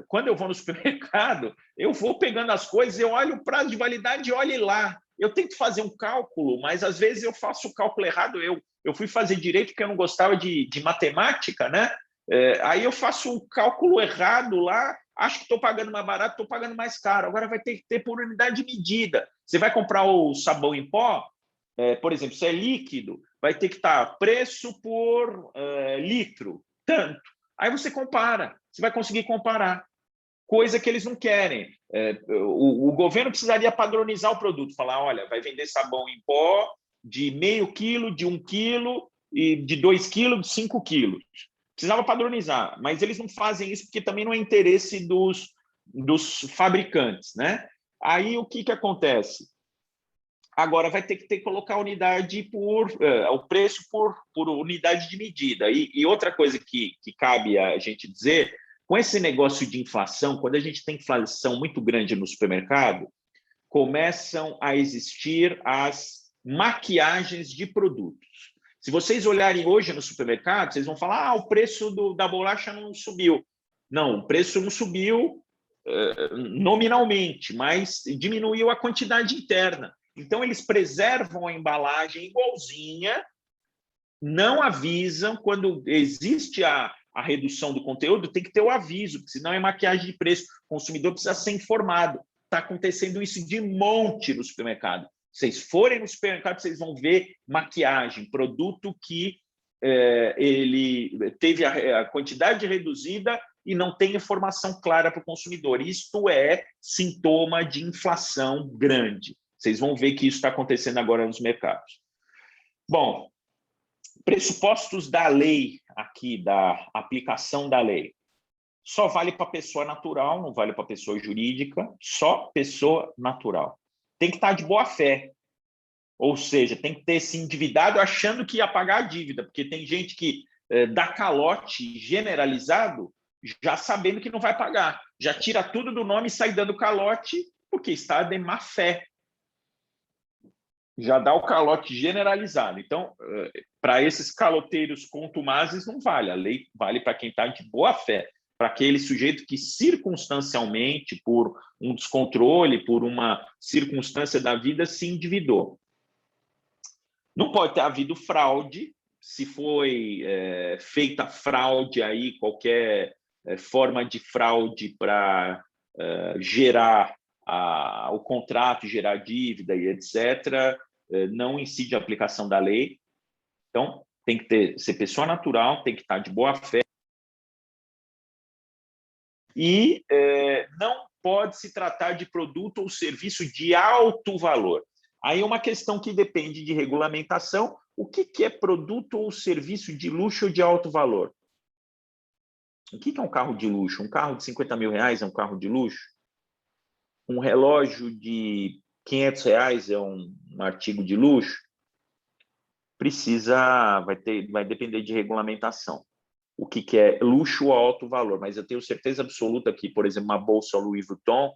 Quando eu vou no supermercado, eu vou pegando as coisas, eu olho o prazo de validade e olho lá. Eu tento fazer um cálculo, mas às vezes eu faço o cálculo errado. Eu fui fazer direito porque eu não gostava de matemática, né? Aí eu faço um cálculo errado lá, acho que estou pagando mais barato, estou pagando mais caro. Agora vai ter que ter por unidade de medida. Você vai comprar o sabão em pó, por exemplo, se é líquido, vai ter que estar preço por litro, tanto. Aí você compara, você vai conseguir comparar. Coisa que eles não querem. O governo precisaria padronizar o produto, falar, olha, vai vender sabão em pó de 0,5 quilo, de 1 quilo, e de 2 quilos, de 5 quilos. Precisava padronizar, mas eles não fazem isso porque também não é interesse dos fabricantes, né? Aí o que acontece? Agora vai ter que colocar a unidade o preço por unidade de medida. E outra coisa que cabe a gente dizer, com esse negócio de inflação, quando a gente tem inflação muito grande no supermercado, começam a existir as maquiagens de produtos. Se vocês olharem hoje no supermercado, vocês vão falar, o preço da bolacha não subiu. Não, o preço não subiu nominalmente, mas diminuiu a quantidade interna. Então, eles preservam a embalagem igualzinha, não avisam. Quando existe a redução do conteúdo, tem que ter o aviso, porque senão é maquiagem de preço. O consumidor precisa ser informado. Está acontecendo isso de monte no supermercado. Vocês forem no supermercado, vocês vão ver maquiagem, produto que ele teve a quantidade reduzida e não tem informação clara para o consumidor. Isto é sintoma de inflação grande. Vocês vão ver que isso está acontecendo agora nos mercados. Bom, pressupostos da lei aqui, da aplicação da lei. Só vale para pessoa natural, não vale para pessoa jurídica, só pessoa natural. Tem que estar de boa fé, ou seja, tem que ter se endividado achando que ia pagar a dívida, porque tem gente que dá calote generalizado já sabendo que não vai pagar, já tira tudo do nome e sai dando calote porque está de má fé. Já dá o calote generalizado. Então, para esses caloteiros contumazes, não vale. A lei vale para quem está de boa fé, para aquele sujeito que circunstancialmente, por um descontrole, por uma circunstância da vida, se endividou. Não pode ter havido fraude. Se foi feita fraude aí, qualquer forma de fraude para gerar o contrato, gerar dívida e etc., não incide a aplicação da lei. Então, tem que ser pessoa natural, tem que estar de boa fé. E não pode se tratar de produto ou serviço de alto valor. Aí é uma questão que depende de regulamentação. O que é produto ou serviço de luxo ou de alto valor? O que é um carro de luxo? Um carro de 50 mil reais é um carro de luxo? Um relógio de 500 reais é um artigo de luxo? Vai depender de regulamentação. O que é luxo ou alto valor? Mas eu tenho certeza absoluta que, por exemplo, uma bolsa Louis Vuitton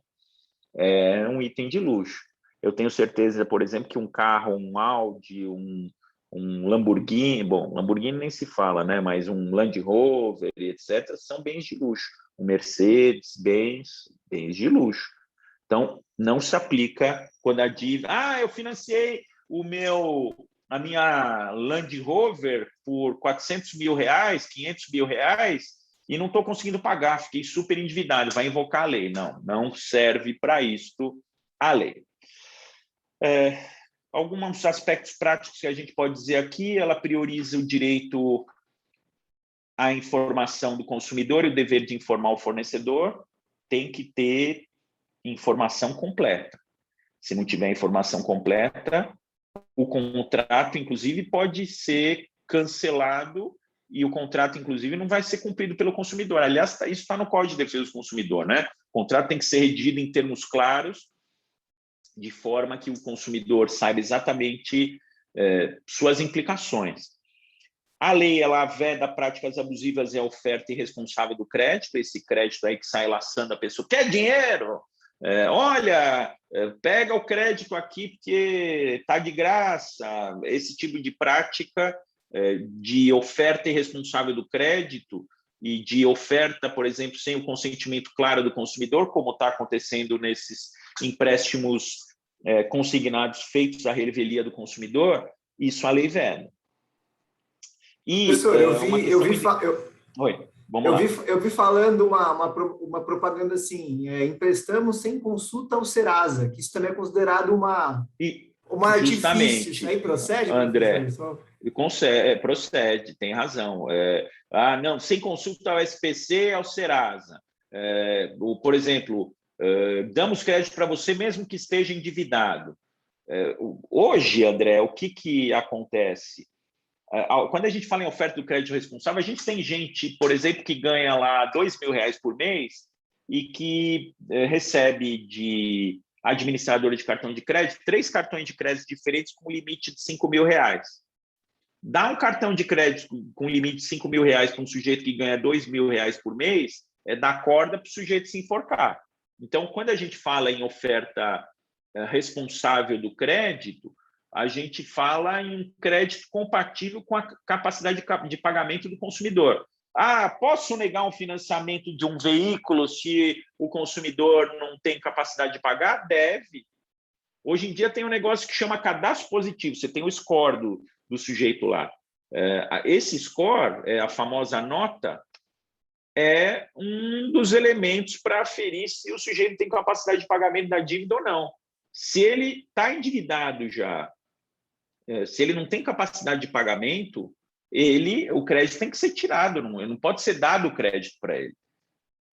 é um item de luxo. Eu tenho certeza, por exemplo, que um carro, um Audi, um Lamborghini, bom, Lamborghini nem se fala, né? Mas um Land Rover, etc., são bens de luxo. Um Mercedes, bens de luxo. Então, não se aplica quando a dívida... eu financiei a minha Land Rover por 400 mil reais, 500 mil reais, e não estou conseguindo pagar, fiquei super endividado, vai invocar a lei. Não serve para isto a lei. Alguns aspectos práticos que a gente pode dizer aqui: ela prioriza o direito à informação do consumidor e o dever de informar o fornecedor. Tem que ter informação completa. Se não tiver informação completa, o contrato, inclusive, pode ser cancelado e o contrato, inclusive, não vai ser cumprido pelo consumidor. Aliás, isso está no Código de Defesa do Consumidor, né? O contrato tem que ser redigido em termos claros, de forma que o consumidor saiba exatamente suas implicações. A lei, ela veda práticas abusivas e a oferta irresponsável do crédito, esse crédito aí que sai laçando a pessoa, quer dinheiro? Olha, pega o crédito aqui porque está de graça. Esse tipo de prática de oferta irresponsável do crédito e de oferta, por exemplo, sem o consentimento claro do consumidor, como está acontecendo nesses empréstimos consignados feitos à revelia do consumidor, isso a lei veda. Professor, eu vi falando uma propaganda assim, emprestamos sem consulta ao Serasa, que isso também é considerado uma artifício. Isso aí procede, André? Procede, tem razão. Não, sem consulta ao SPC, ao Serasa. Por exemplo, damos crédito para você mesmo que esteja endividado. Hoje, André, o que acontece? Quando a gente fala em oferta do crédito responsável, a gente tem gente, por exemplo, que ganha lá R$2.000 por mês e que recebe de administradora de cartão de crédito, 3 cartões de crédito diferentes com limite de R$ 5.000. Dar um cartão de crédito com limite de R$ 5.000 para um sujeito que ganha R$ 2.000 por mês é dar corda para o sujeito se enforcar. Então, quando a gente fala em oferta responsável do crédito, a gente fala em um crédito compatível com a capacidade de pagamento do consumidor. Posso negar um financiamento de um veículo se o consumidor não tem capacidade de pagar? Deve. Hoje em dia tem um negócio que chama cadastro positivo, você tem o score do sujeito lá. Esse score, a famosa nota, é um dos elementos para aferir se o sujeito tem capacidade de pagamento da dívida ou não. Se ele está endividado já, se ele não tem capacidade de pagamento, o crédito tem que ser tirado, não pode ser dado o crédito para ele.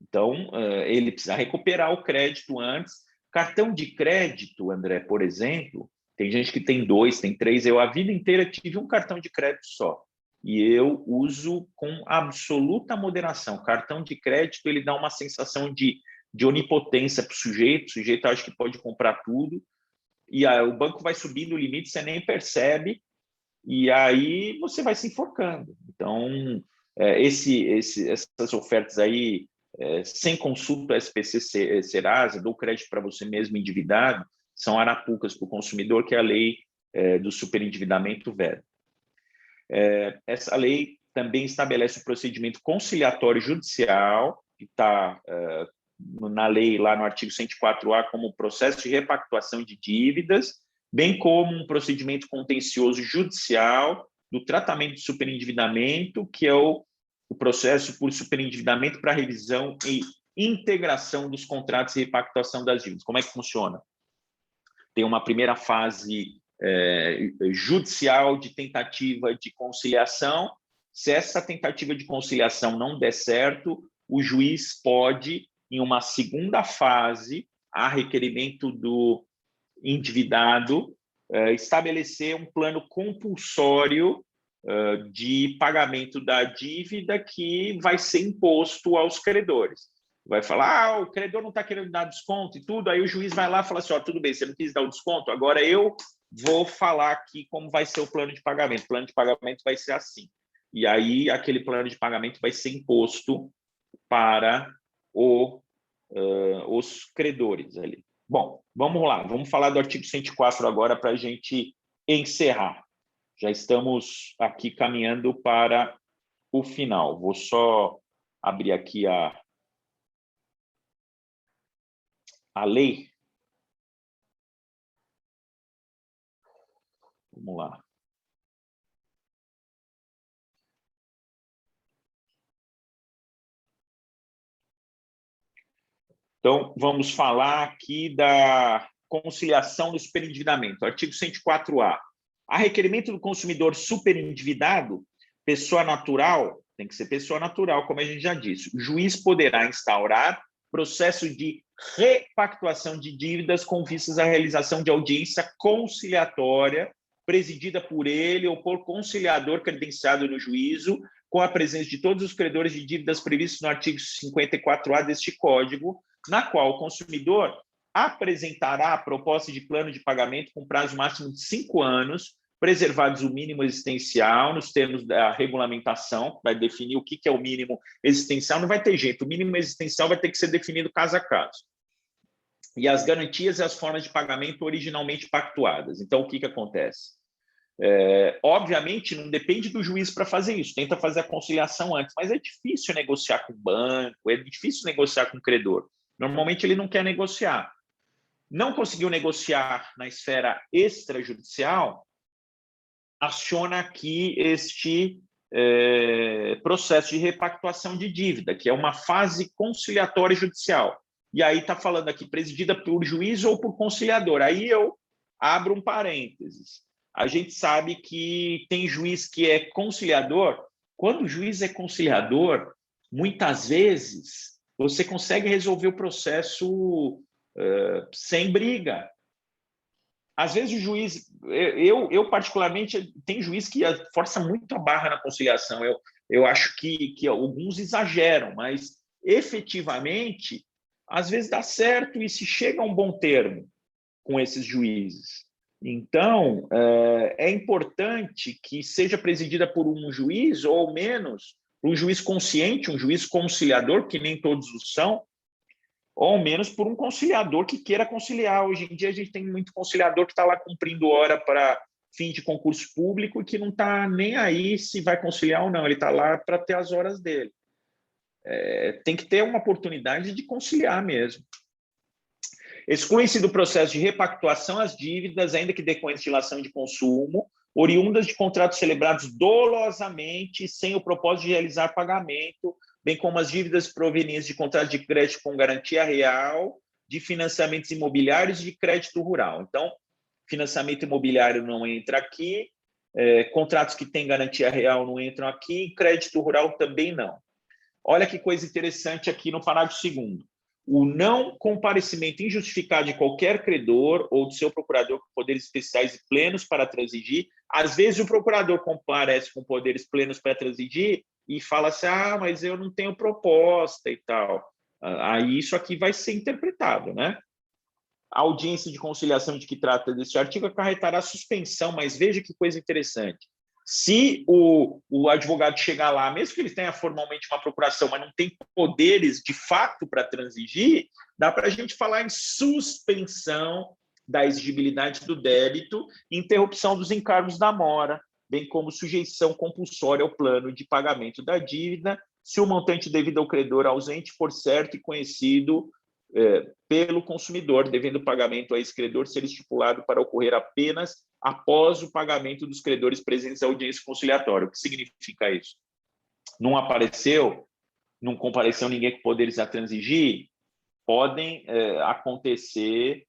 Então, ele precisa recuperar o crédito antes. Cartão de crédito, André, por exemplo, tem gente que tem 2, tem 3. Eu, a vida inteira, tive um cartão de crédito só. E eu uso com absoluta moderação. O cartão de crédito, ele dá uma sensação de onipotência para o sujeito acha que pode comprar tudo, e o banco vai subindo o limite, você nem percebe, e aí você vai se enforcando. Então, essas ofertas aí, sem consulta SPC Serasa, dou crédito para você mesmo endividado, são arapucas para o consumidor, que é a lei do superendividamento veda. Essa lei também estabelece o procedimento conciliatório judicial, que está na lei, lá no artigo 104A, como processo de repactuação de dívidas, bem como um procedimento contencioso judicial do tratamento de superendividamento, que é o processo por superendividamento para revisão e integração dos contratos e repactuação das dívidas. Como é que funciona? Tem uma primeira fase judicial de tentativa de conciliação. Se essa tentativa de conciliação não der certo, o juiz pode, em uma segunda fase, a requerimento do endividado, estabelecer um plano compulsório de pagamento da dívida que vai ser imposto aos credores. Vai falar, o credor não está querendo dar desconto e tudo, aí o juiz vai lá e fala assim, tudo bem, você não quis dar o desconto, agora eu vou falar aqui como vai ser o plano de pagamento. O plano de pagamento vai ser assim. E aí aquele plano de pagamento vai ser imposto para os credores ali. Bom, vamos lá, vamos falar do artigo 104 agora para a gente encerrar. Já estamos aqui caminhando para o final. Vou só abrir aqui a lei. Vamos lá. Então, vamos falar aqui da conciliação do superendividamento, artigo 104A. A requerimento do consumidor superendividado, pessoa natural, tem que ser pessoa natural, como a gente já disse, o juiz poderá instaurar processo de repactuação de dívidas com vistas à realização de audiência conciliatória, presidida por ele ou por conciliador credenciado no juízo, com a presença de todos os credores de dívidas previstos no artigo 54A deste Código, na qual o consumidor apresentará a proposta de plano de pagamento com prazo máximo de 5 anos, preservados o mínimo existencial, nos termos da regulamentação, vai definir o que é o mínimo existencial, não vai ter jeito, o mínimo existencial vai ter que ser definido caso a caso. E as garantias e as formas de pagamento originalmente pactuadas. Então, o que acontece? Obviamente, não depende do juiz para fazer isso, tenta fazer a conciliação antes, mas é difícil negociar com o banco, é difícil negociar com o credor. Normalmente, ele não quer negociar. Não conseguiu negociar na esfera extrajudicial, aciona aqui este processo de repactuação de dívida, que é uma fase conciliatória judicial. E aí está falando aqui, presidida por juiz ou por conciliador. Aí eu abro um parênteses. A gente sabe que tem juiz que é conciliador. Quando o juiz é conciliador, muitas vezes você consegue resolver o processo sem briga. Às vezes o juiz, eu particularmente, tem juiz que força muito a barra na conciliação. Eu acho que alguns exageram, mas efetivamente, às vezes dá certo e se chega a um bom termo. com esses juízes. Então, é importante que seja presidida por um juiz, ou ao menos um juiz consciente, um juiz conciliador, que nem todos o são, ou ao menos por um conciliador que queira conciliar. Hoje em dia a gente tem muito conciliador que está lá cumprindo hora para fim de concurso público e que não está nem aí se vai conciliar ou não, ele está lá para ter as horas dele. Tem que ter uma oportunidade de conciliar mesmo. Excluem-se do processo de repactuação as dívidas, ainda que decorrentes de relação de consumo, oriundas de contratos celebrados dolosamente, sem o propósito de realizar pagamento, bem como as dívidas provenientes de contratos de crédito com garantia real, de financiamentos imobiliários e de crédito rural. Então, financiamento imobiliário não entra aqui, contratos que têm garantia real não entram aqui, crédito rural também não. Olha que coisa interessante aqui no parágrafo 2º. O não comparecimento injustificado de qualquer credor ou de seu procurador com poderes especiais e plenos para transigir. Às vezes o procurador comparece com poderes plenos para transigir e fala assim, mas eu não tenho proposta e tal. Aí isso aqui vai ser interpretado, né? A audiência de conciliação de que trata desse artigo acarretará suspensão, mas veja que coisa interessante. Se o advogado chegar lá, mesmo que ele tenha formalmente uma procuração, mas não tem poderes de fato para transigir, dá para a gente falar em suspensão da exigibilidade do débito e interrupção dos encargos da mora, bem como sujeição compulsória ao plano de pagamento da dívida, se o montante devido ao credor ausente for certo e conhecido pelo consumidor, devendo o pagamento a esse credor ser estipulado para ocorrer apenas após o pagamento dos credores presentes à audiência conciliatória. O que significa isso? Não apareceu, não compareceu ninguém com poderes a transigir, podem acontecer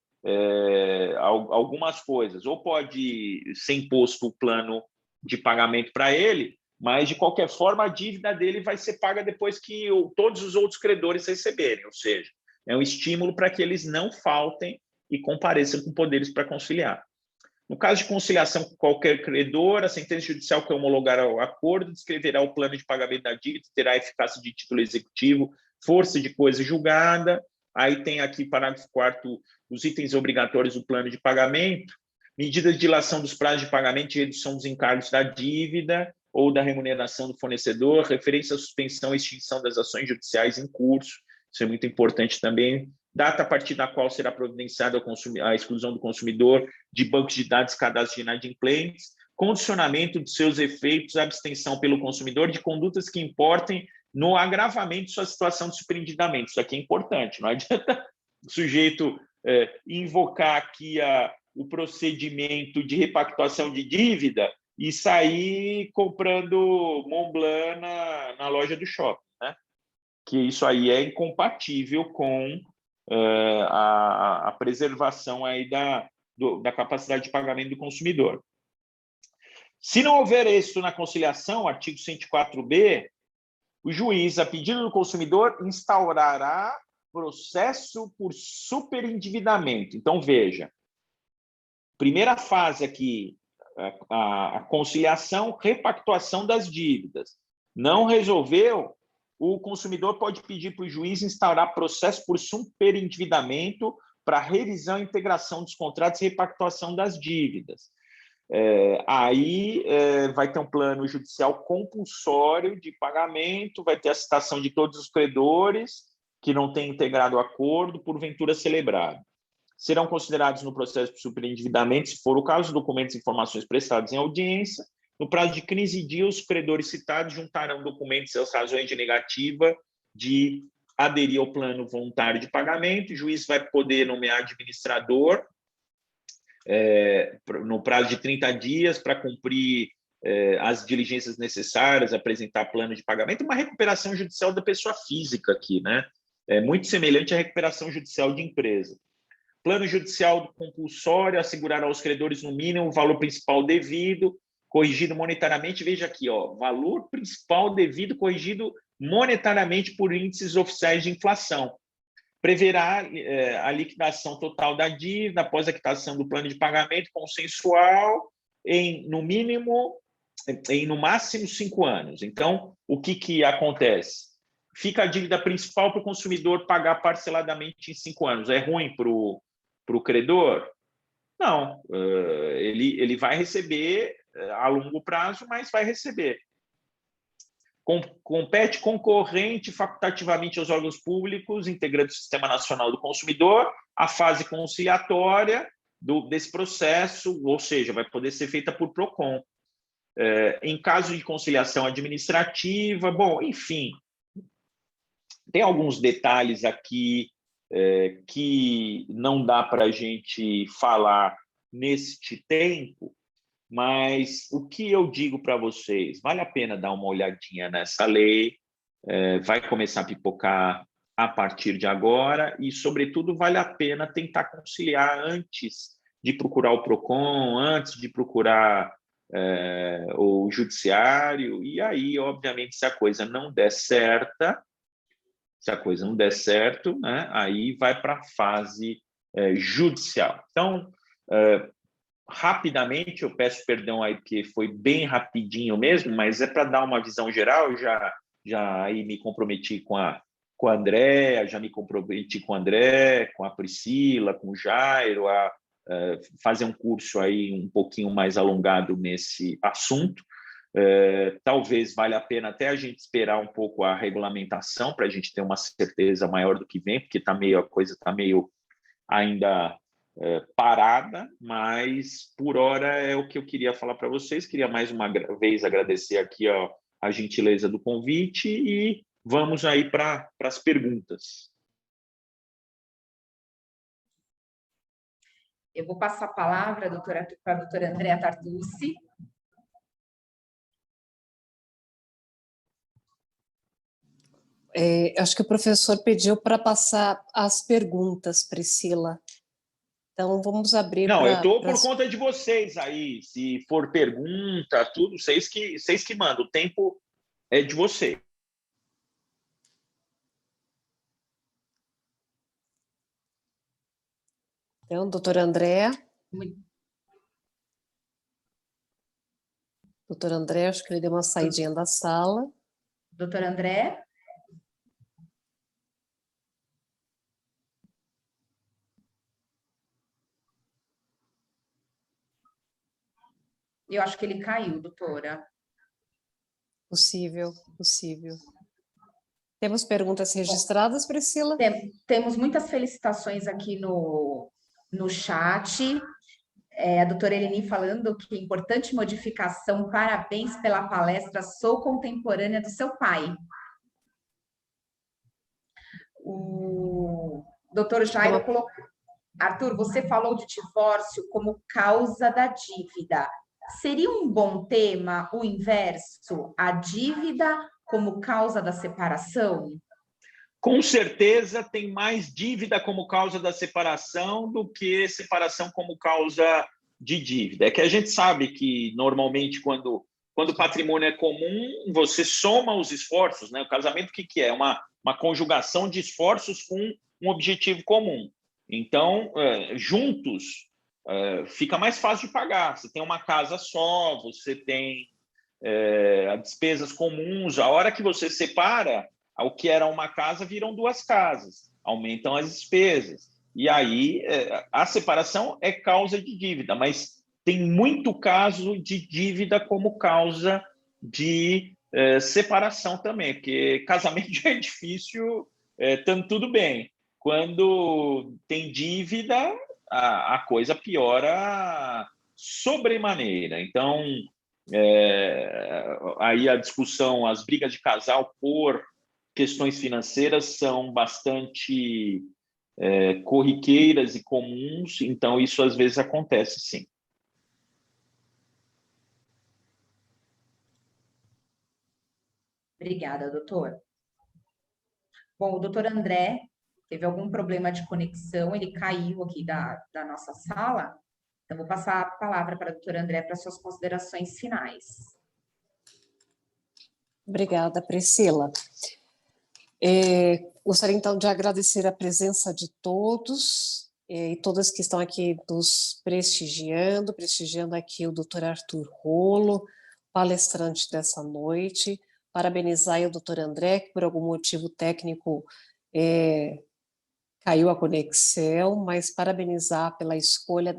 algumas coisas. Ou pode ser imposto o plano de pagamento para ele, mas, de qualquer forma, a dívida dele vai ser paga depois que todos os outros credores receberem, ou seja, é um estímulo para que eles não faltem e compareçam com poderes para conciliar. No caso de conciliação com qualquer credor, a sentença judicial que homologar o acordo descreverá o plano de pagamento da dívida, terá eficácia de título executivo, força de coisa julgada. Aí tem aqui, parágrafo 4º, os itens obrigatórios do plano de pagamento, medidas de dilação dos prazos de pagamento e redução dos encargos da dívida ou da remuneração do fornecedor, referência à suspensão e extinção das ações judiciais em curso. Isso é muito importante também. Data a partir da qual será providenciada a exclusão do consumidor de bancos de dados e cadastros de inadimplentes, condicionamento de seus efeitos, abstenção pelo consumidor de condutas que importem no agravamento de sua situação de superendividamento. Isso aqui é importante, não adianta o sujeito invocar aqui o procedimento de repactuação de dívida e sair comprando Montblanc na loja do shopping, né? Que isso aí é incompatível com a preservação aí da capacidade de pagamento do consumidor. Se não houver isso na conciliação, artigo 104b, o juiz, a pedido do consumidor, instaurará processo por superendividamento. Então, veja, primeira fase aqui, a conciliação, repactuação das dívidas. Não resolveu, o consumidor pode pedir para o juiz instaurar processo por superendividamento para revisão e integração dos contratos e repactuação das dívidas. Aí vai ter um plano judicial compulsório de pagamento, vai ter a citação de todos os credores que não têm integrado o acordo, porventura celebrado. Serão considerados no processo de superendividamento, se for o caso, documentos e informações prestados em audiência. No prazo de 15 dias, os credores citados juntarão documentos e as razões de negativa de aderir ao plano voluntário de pagamento. O juiz vai poder nomear administrador no prazo de 30 dias para cumprir as diligências necessárias, apresentar plano de pagamento, uma recuperação judicial da pessoa física aqui, né? É muito semelhante à recuperação judicial de empresa. Plano judicial compulsório, assegurar aos credores no mínimo o valor principal devido, corrigido monetariamente. Veja aqui, valor principal devido, corrigido monetariamente por índices oficiais de inflação. Preverá a liquidação total da dívida após a quitação do plano de pagamento consensual no máximo 5 anos. Então, o que acontece? Fica a dívida principal para o consumidor pagar parceladamente em 5 anos. É ruim para o credor? Não, ele vai receber a longo prazo, mas vai receber. Compete concorrente facultativamente aos órgãos públicos, integrando o Sistema Nacional do Consumidor, a fase conciliatória desse processo, ou seja, vai poder ser feita por PROCON. Em caso de conciliação administrativa, bom, enfim, tem alguns detalhes aqui que não dá para a gente falar neste tempo, mas o que eu digo para vocês, vale a pena dar uma olhadinha nessa lei, vai começar a pipocar a partir de agora e, sobretudo, vale a pena tentar conciliar antes de procurar o PROCON, antes de procurar o judiciário, e aí, obviamente, se a coisa não der certo, né, aí vai para a fase judicial. Então, rapidamente, eu peço perdão aí, porque foi bem rapidinho mesmo, mas é para dar uma visão geral. Eu já aí me comprometi com a Andréa, já me comprometi com o André, com a Priscila, com o Jairo, a fazer um curso aí um pouquinho mais alongado nesse assunto. Talvez valha a pena até a gente esperar um pouco a regulamentação para a gente ter uma certeza maior do que vem, porque a coisa está meio ainda parada, mas por hora é o que eu queria falar para vocês. Queria mais uma vez agradecer aqui a gentileza do convite e vamos aí para as perguntas. Eu vou passar a palavra, para a doutora Andrea Tartucci. Acho que o professor pediu para passar as perguntas, Priscila. Então, vamos abrir. Não, eu estou por conta de vocês aí. Se for pergunta, tudo, vocês que mandam. O tempo é de vocês. Então, doutora Andréa. Doutora Andréa, acho que ele deu uma saidinha da sala. Doutora André? Eu acho que ele caiu, doutora. Possível. Temos perguntas registradas, Priscila? Temos muitas felicitações aqui no chat. A doutora Eleni falando que importante modificação, parabéns pela palestra, sou contemporânea do seu pai. O doutor Jairo colocou... Arthur, você falou de divórcio como causa da dívida. Seria um bom tema o inverso, a dívida como causa da separação? Com certeza tem mais dívida como causa da separação do que separação como causa de dívida. É que a gente sabe que, normalmente, quando o patrimônio é comum, você soma os esforços, né? O casamento, o que é? Uma conjugação de esforços com um objetivo comum. Então, juntos, fica mais fácil de pagar. Você tem uma casa só, você tem despesas comuns. A hora que você separa, o que era uma casa viram duas casas, aumentam as despesas. E aí, a separação é causa de dívida, mas tem muito caso de dívida como causa de separação também, porque casamento já é difícil, estando tudo bem. Quando tem dívida, a coisa piora sobremaneira. Então, aí a discussão, as brigas de casal por questões financeiras são bastante corriqueiras e comuns, então isso às vezes acontece, sim. Obrigada, doutor. Bom, o doutor André teve algum problema de conexão, ele caiu aqui da nossa sala, então vou passar a palavra para a doutora André para suas considerações finais. Obrigada, Priscila. Gostaria, então, de agradecer a presença de todos e todas que estão aqui nos prestigiando aqui o doutor Arthur Rolo, palestrante dessa noite, parabenizar o doutor André, que por algum motivo técnico caiu a conexão, mas parabenizar pela escolha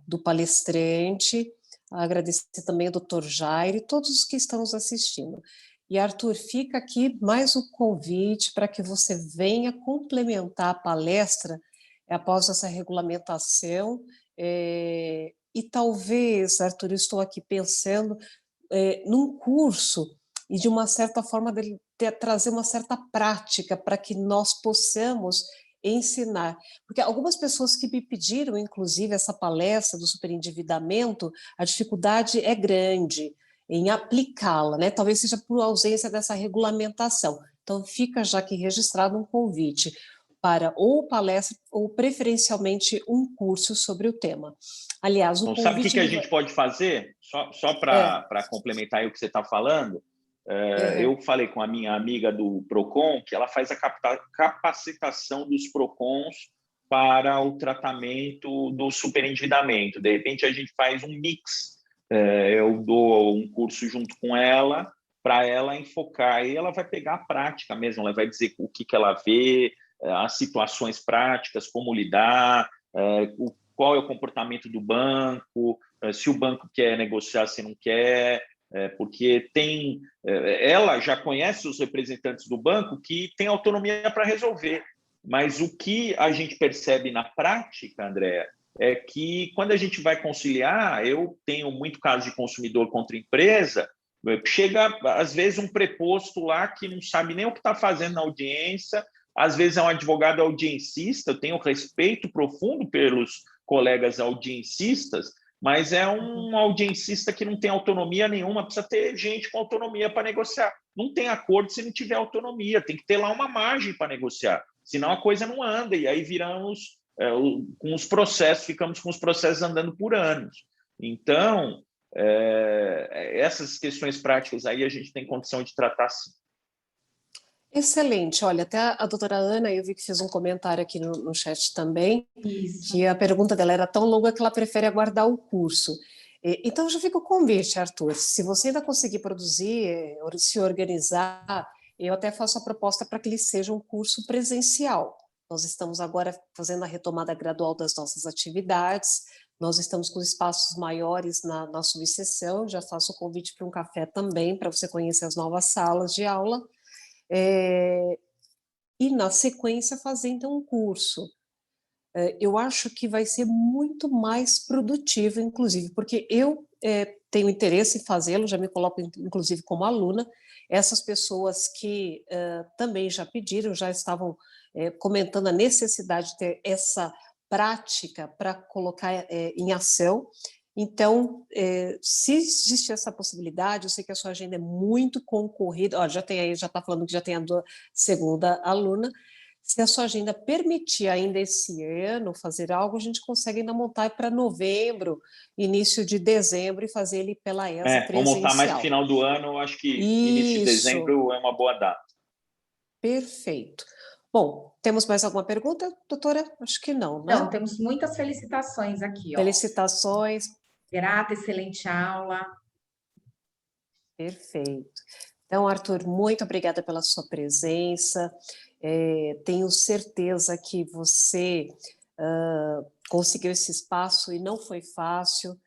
do palestrante, agradecer também ao Dr. Jair e todos os que estão nos assistindo. E, Arthur, fica aqui mais um convite para que você venha complementar a palestra após essa regulamentação. E talvez, Arthur, eu estou aqui pensando num curso e, de uma certa forma, trazer uma certa prática para que nós possamos ensinar. Porque algumas pessoas que me pediram, inclusive, essa palestra do superendividamento, a dificuldade é grande em aplicá-la, né? Talvez seja por ausência dessa regulamentação. Então, fica já aqui registrado um convite para ou palestra ou, preferencialmente, um curso sobre o tema. Aliás, então, sabe o que a gente pode fazer? Só para complementar aí o que você está falando, eu falei com a minha amiga do PROCON, que ela faz a capacitação dos PROCONs para o tratamento do superendividamento. De repente, a gente faz um mix. Eu dou um curso junto com ela para ela enfocar, e ela vai pegar a prática mesmo, ela vai dizer o que ela vê, as situações práticas, como lidar, qual é o comportamento do banco, se o banco quer negociar, se não quer, porque ela já conhece os representantes do banco que têm autonomia para resolver, mas o que a gente percebe na prática, Andréa, é que quando a gente vai conciliar, eu tenho muito caso de consumidor contra empresa, chega às vezes um preposto lá que não sabe nem o que está fazendo na audiência, às vezes é um advogado audiencista, eu tenho respeito profundo pelos colegas audiencistas, mas é um audiencista que não tem autonomia nenhuma, precisa ter gente com autonomia para negociar. Não tem acordo se não tiver autonomia, tem que ter lá uma margem para negociar, senão a coisa não anda, e aí viramos com os processos, ficamos com os processos andando por anos. Então, essas questões práticas aí a gente tem condição de tratar sim. Excelente. Olha, até a doutora Ana, eu vi que fez um comentário aqui no chat também, Isso. que a pergunta dela era tão longa que ela prefere aguardar o curso. Então, já fica o convite, Arthur. Se você ainda conseguir produzir, se organizar, eu até faço a proposta para que ele seja um curso presencial. Nós estamos agora fazendo a retomada gradual das nossas atividades, nós estamos com espaços maiores na subseção, já faço o convite para um café também, para você conhecer as novas salas de aula, e na sequência fazer então um curso. Eu acho que vai ser muito mais produtivo, inclusive, porque eu tenho interesse em fazê-lo, já me coloco inclusive como aluna, essas pessoas que também já pediram, já estavam comentando a necessidade de ter essa prática para colocar em ação. Então, se existe essa possibilidade, eu sei que a sua agenda é muito concorrida, já está falando que já tem a segunda aluna, se a sua agenda permitir ainda esse ano fazer algo, a gente consegue ainda montar para novembro, início de dezembro, e fazer ele pela ESA presencial. Vamos montar mais no final do ano, eu acho que início de dezembro é uma boa data. Perfeito. Bom, temos mais alguma pergunta, doutora? Acho que não, né? Não, temos muitas felicitações aqui. Felicitações. Grata, excelente aula. Perfeito. Então, Arthur, muito obrigada pela sua presença. Tenho certeza que você conseguiu esse espaço e não foi fácil.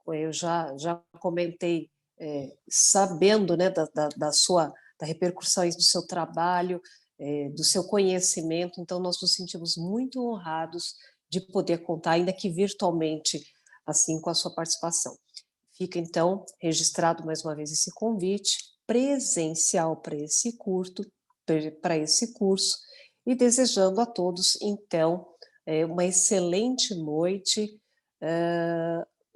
Eu já comentei, sabendo, né, da repercussão do seu trabalho, do seu conhecimento, então nós nos sentimos muito honrados de poder contar, ainda que virtualmente, assim, com a sua participação. Fica, então, registrado mais uma vez esse convite presencial para esse curso, e desejando a todos, então, uma excelente noite.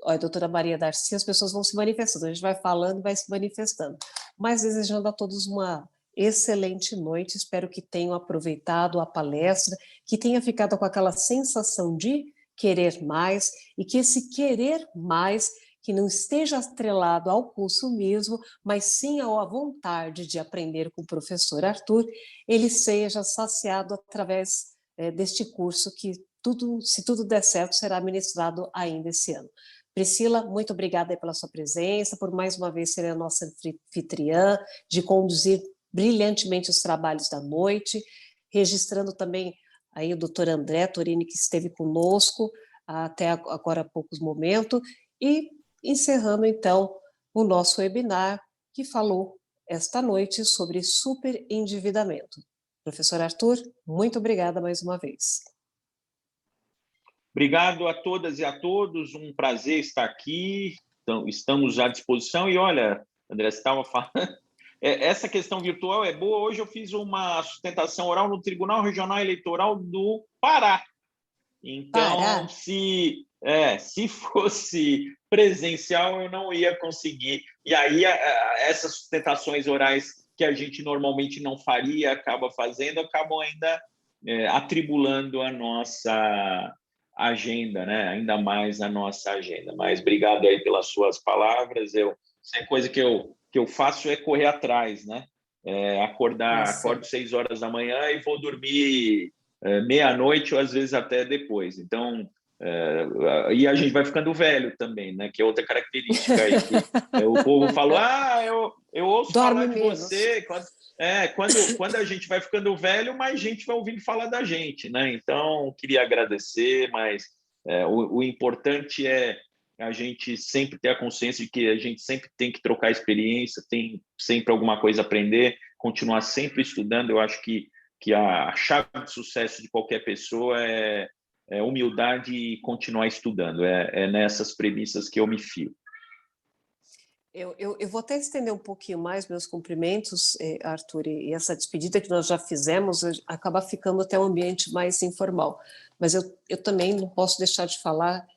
Olha, doutora Maria Darcy, as pessoas vão se manifestando, a gente vai falando e vai se manifestando, mas desejando a todos uma excelente noite, espero que tenham aproveitado a palestra, que tenha ficado com aquela sensação de querer mais, e que esse querer mais que não esteja atrelado ao consumismo, mas sim à vontade de aprender com o professor Arthur, ele seja saciado através deste curso que, se tudo der certo, será ministrado ainda esse ano. Priscila, muito obrigada pela sua presença, por mais uma vez ser a nossa anfitriã, de conduzir brilhantemente os trabalhos da noite, registrando também aí o doutor André Torini, que esteve conosco, até agora há poucos momentos, e encerrando, então, o nosso webinar, que falou esta noite sobre superendividamento. Professor Arthur, muito obrigada mais uma vez. Obrigado a todas e a todos, um prazer estar aqui, então, estamos à disposição. E olha, André, você estava falando, essa questão virtual é boa. Hoje eu fiz uma sustentação oral no Tribunal Regional Eleitoral do Pará. Então, Pará? se fosse presencial, eu não ia conseguir. E aí, essas sustentações orais que a gente normalmente não faria, acabam ainda atribulando a nossa agenda, né? Ainda mais a nossa agenda. Mas obrigado aí pelas suas palavras. A coisa que eu faço é correr atrás, né? Acordo 6 horas da manhã e vou dormir meia-noite ou às vezes até depois. Então, e a gente vai ficando velho também, né? Que é outra característica aí. Que, o povo fala, eu ouço Dorme falar de menos. você. Quando a gente vai ficando velho, mais gente vai ouvindo falar da gente, né? Então, queria agradecer, mas o importante é a gente sempre ter a consciência de que a gente sempre tem que trocar experiência, tem sempre alguma coisa a aprender, continuar sempre estudando. Eu acho que a chave de sucesso de qualquer pessoa é humildade e continuar estudando. É nessas premissas que eu me fio. Eu vou até estender um pouquinho mais meus cumprimentos, Arthur, e essa despedida que nós já fizemos acaba ficando até um ambiente mais informal. Mas eu também não posso deixar de falar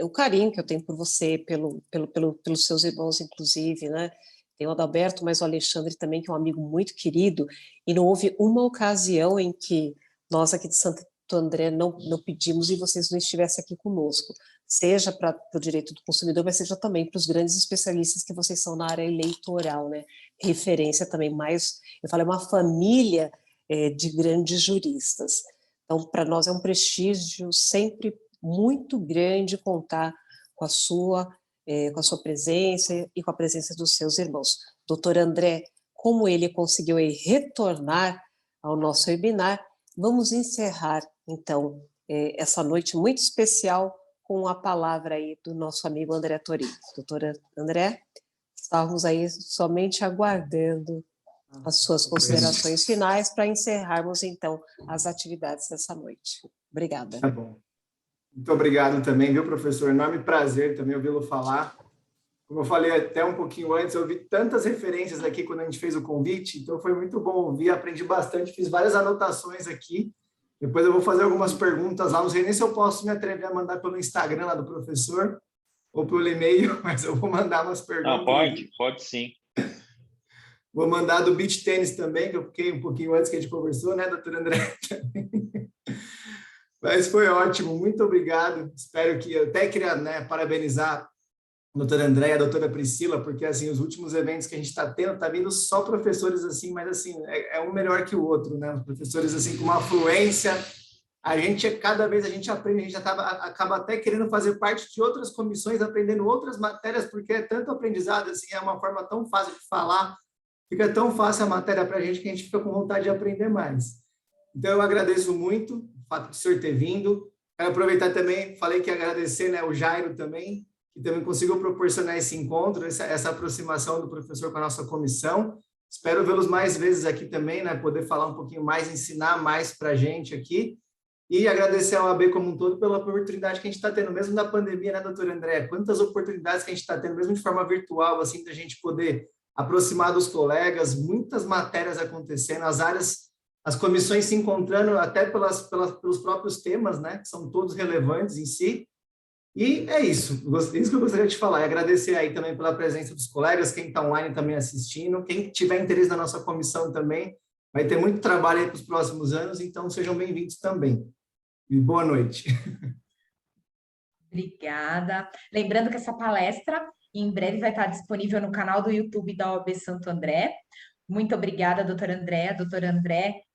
o carinho que eu tenho por você, pelos seus irmãos, inclusive, né? Tem o Adalberto, mas o Alexandre também, que é um amigo muito querido, e não houve uma ocasião em que nós aqui de Santo André não pedimos e vocês não estivessem aqui conosco, seja para o direito do consumidor, mas seja também para os grandes especialistas que vocês são na área eleitoral, né? Referência também, mais, eu falo, é uma família de grandes juristas. Então, para nós é um prestígio sempre muito grande contar com a sua presença e com a presença dos seus irmãos. Doutor André, como ele conseguiu retornar ao nosso webinar, vamos encerrar, então, essa noite muito especial com a palavra aí do nosso amigo André Torim. Doutor André, estávamos aí somente aguardando as suas considerações finais para encerrarmos, então, as atividades dessa noite. Obrigada. Tá bom. Muito obrigado também, viu, professor? Enorme prazer também ouvi-lo falar. Como eu falei até um pouquinho antes, eu vi tantas referências aqui quando a gente fez o convite, então foi muito bom ouvir, aprendi bastante, fiz várias anotações aqui. Depois eu vou fazer algumas perguntas lá, não sei nem se eu posso me atrever a mandar pelo Instagram lá do professor ou pelo e-mail, mas eu vou mandar umas perguntas. Não, pode sim. Vou mandar do beach tênis também, que eu fiquei um pouquinho antes que a gente conversou, né, doutor André? Mas foi ótimo, muito obrigado. Espero que eu até queria, né, parabenizar a doutora André e a doutora Priscila, porque assim, os últimos eventos que a gente está tendo, está vindo só professores assim, mas assim, um melhor que o outro, né? Os professores assim com uma fluência. A gente, cada vez a gente aprende, a gente acaba até querendo fazer parte de outras comissões, aprendendo outras matérias, porque é tanto aprendizado, assim, é uma forma tão fácil de falar, fica tão fácil a matéria para a gente que a gente fica com vontade de aprender mais. Então, eu agradeço muito o fato de o senhor ter vindo. Quero aproveitar também, falei que ia agradecer, né, o Jairo também, que também conseguiu proporcionar esse encontro, essa aproximação do professor com a nossa comissão. Espero vê-los mais vezes aqui também, né, poder falar um pouquinho mais, ensinar mais para a gente aqui. E agradecer ao AB como um todo pela oportunidade que a gente está tendo, mesmo na pandemia, né, doutor André? Quantas oportunidades que a gente está tendo, mesmo de forma virtual, assim, da gente poder aproximar dos colegas, muitas matérias acontecendo, as áreas, as comissões se encontrando até pelos próprios temas, né, que são todos relevantes em si. E é isso que eu gostaria de falar, e agradecer aí também pela presença dos colegas, quem está online também assistindo, quem tiver interesse na nossa comissão também, vai ter muito trabalho aí para os próximos anos, então sejam bem-vindos também. E boa noite. Obrigada. Lembrando que essa palestra em breve vai estar disponível no canal do YouTube da OAB Santo André. Muito obrigada, doutora André,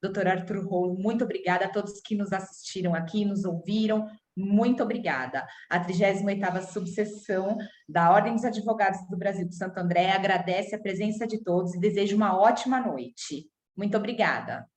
doutor Arthur Rolo, muito obrigada a todos que nos assistiram aqui, nos ouviram, muito obrigada. A 38ª subseção da Ordem dos Advogados do Brasil de Santo André agradece a presença de todos e deseja uma ótima noite. Muito obrigada.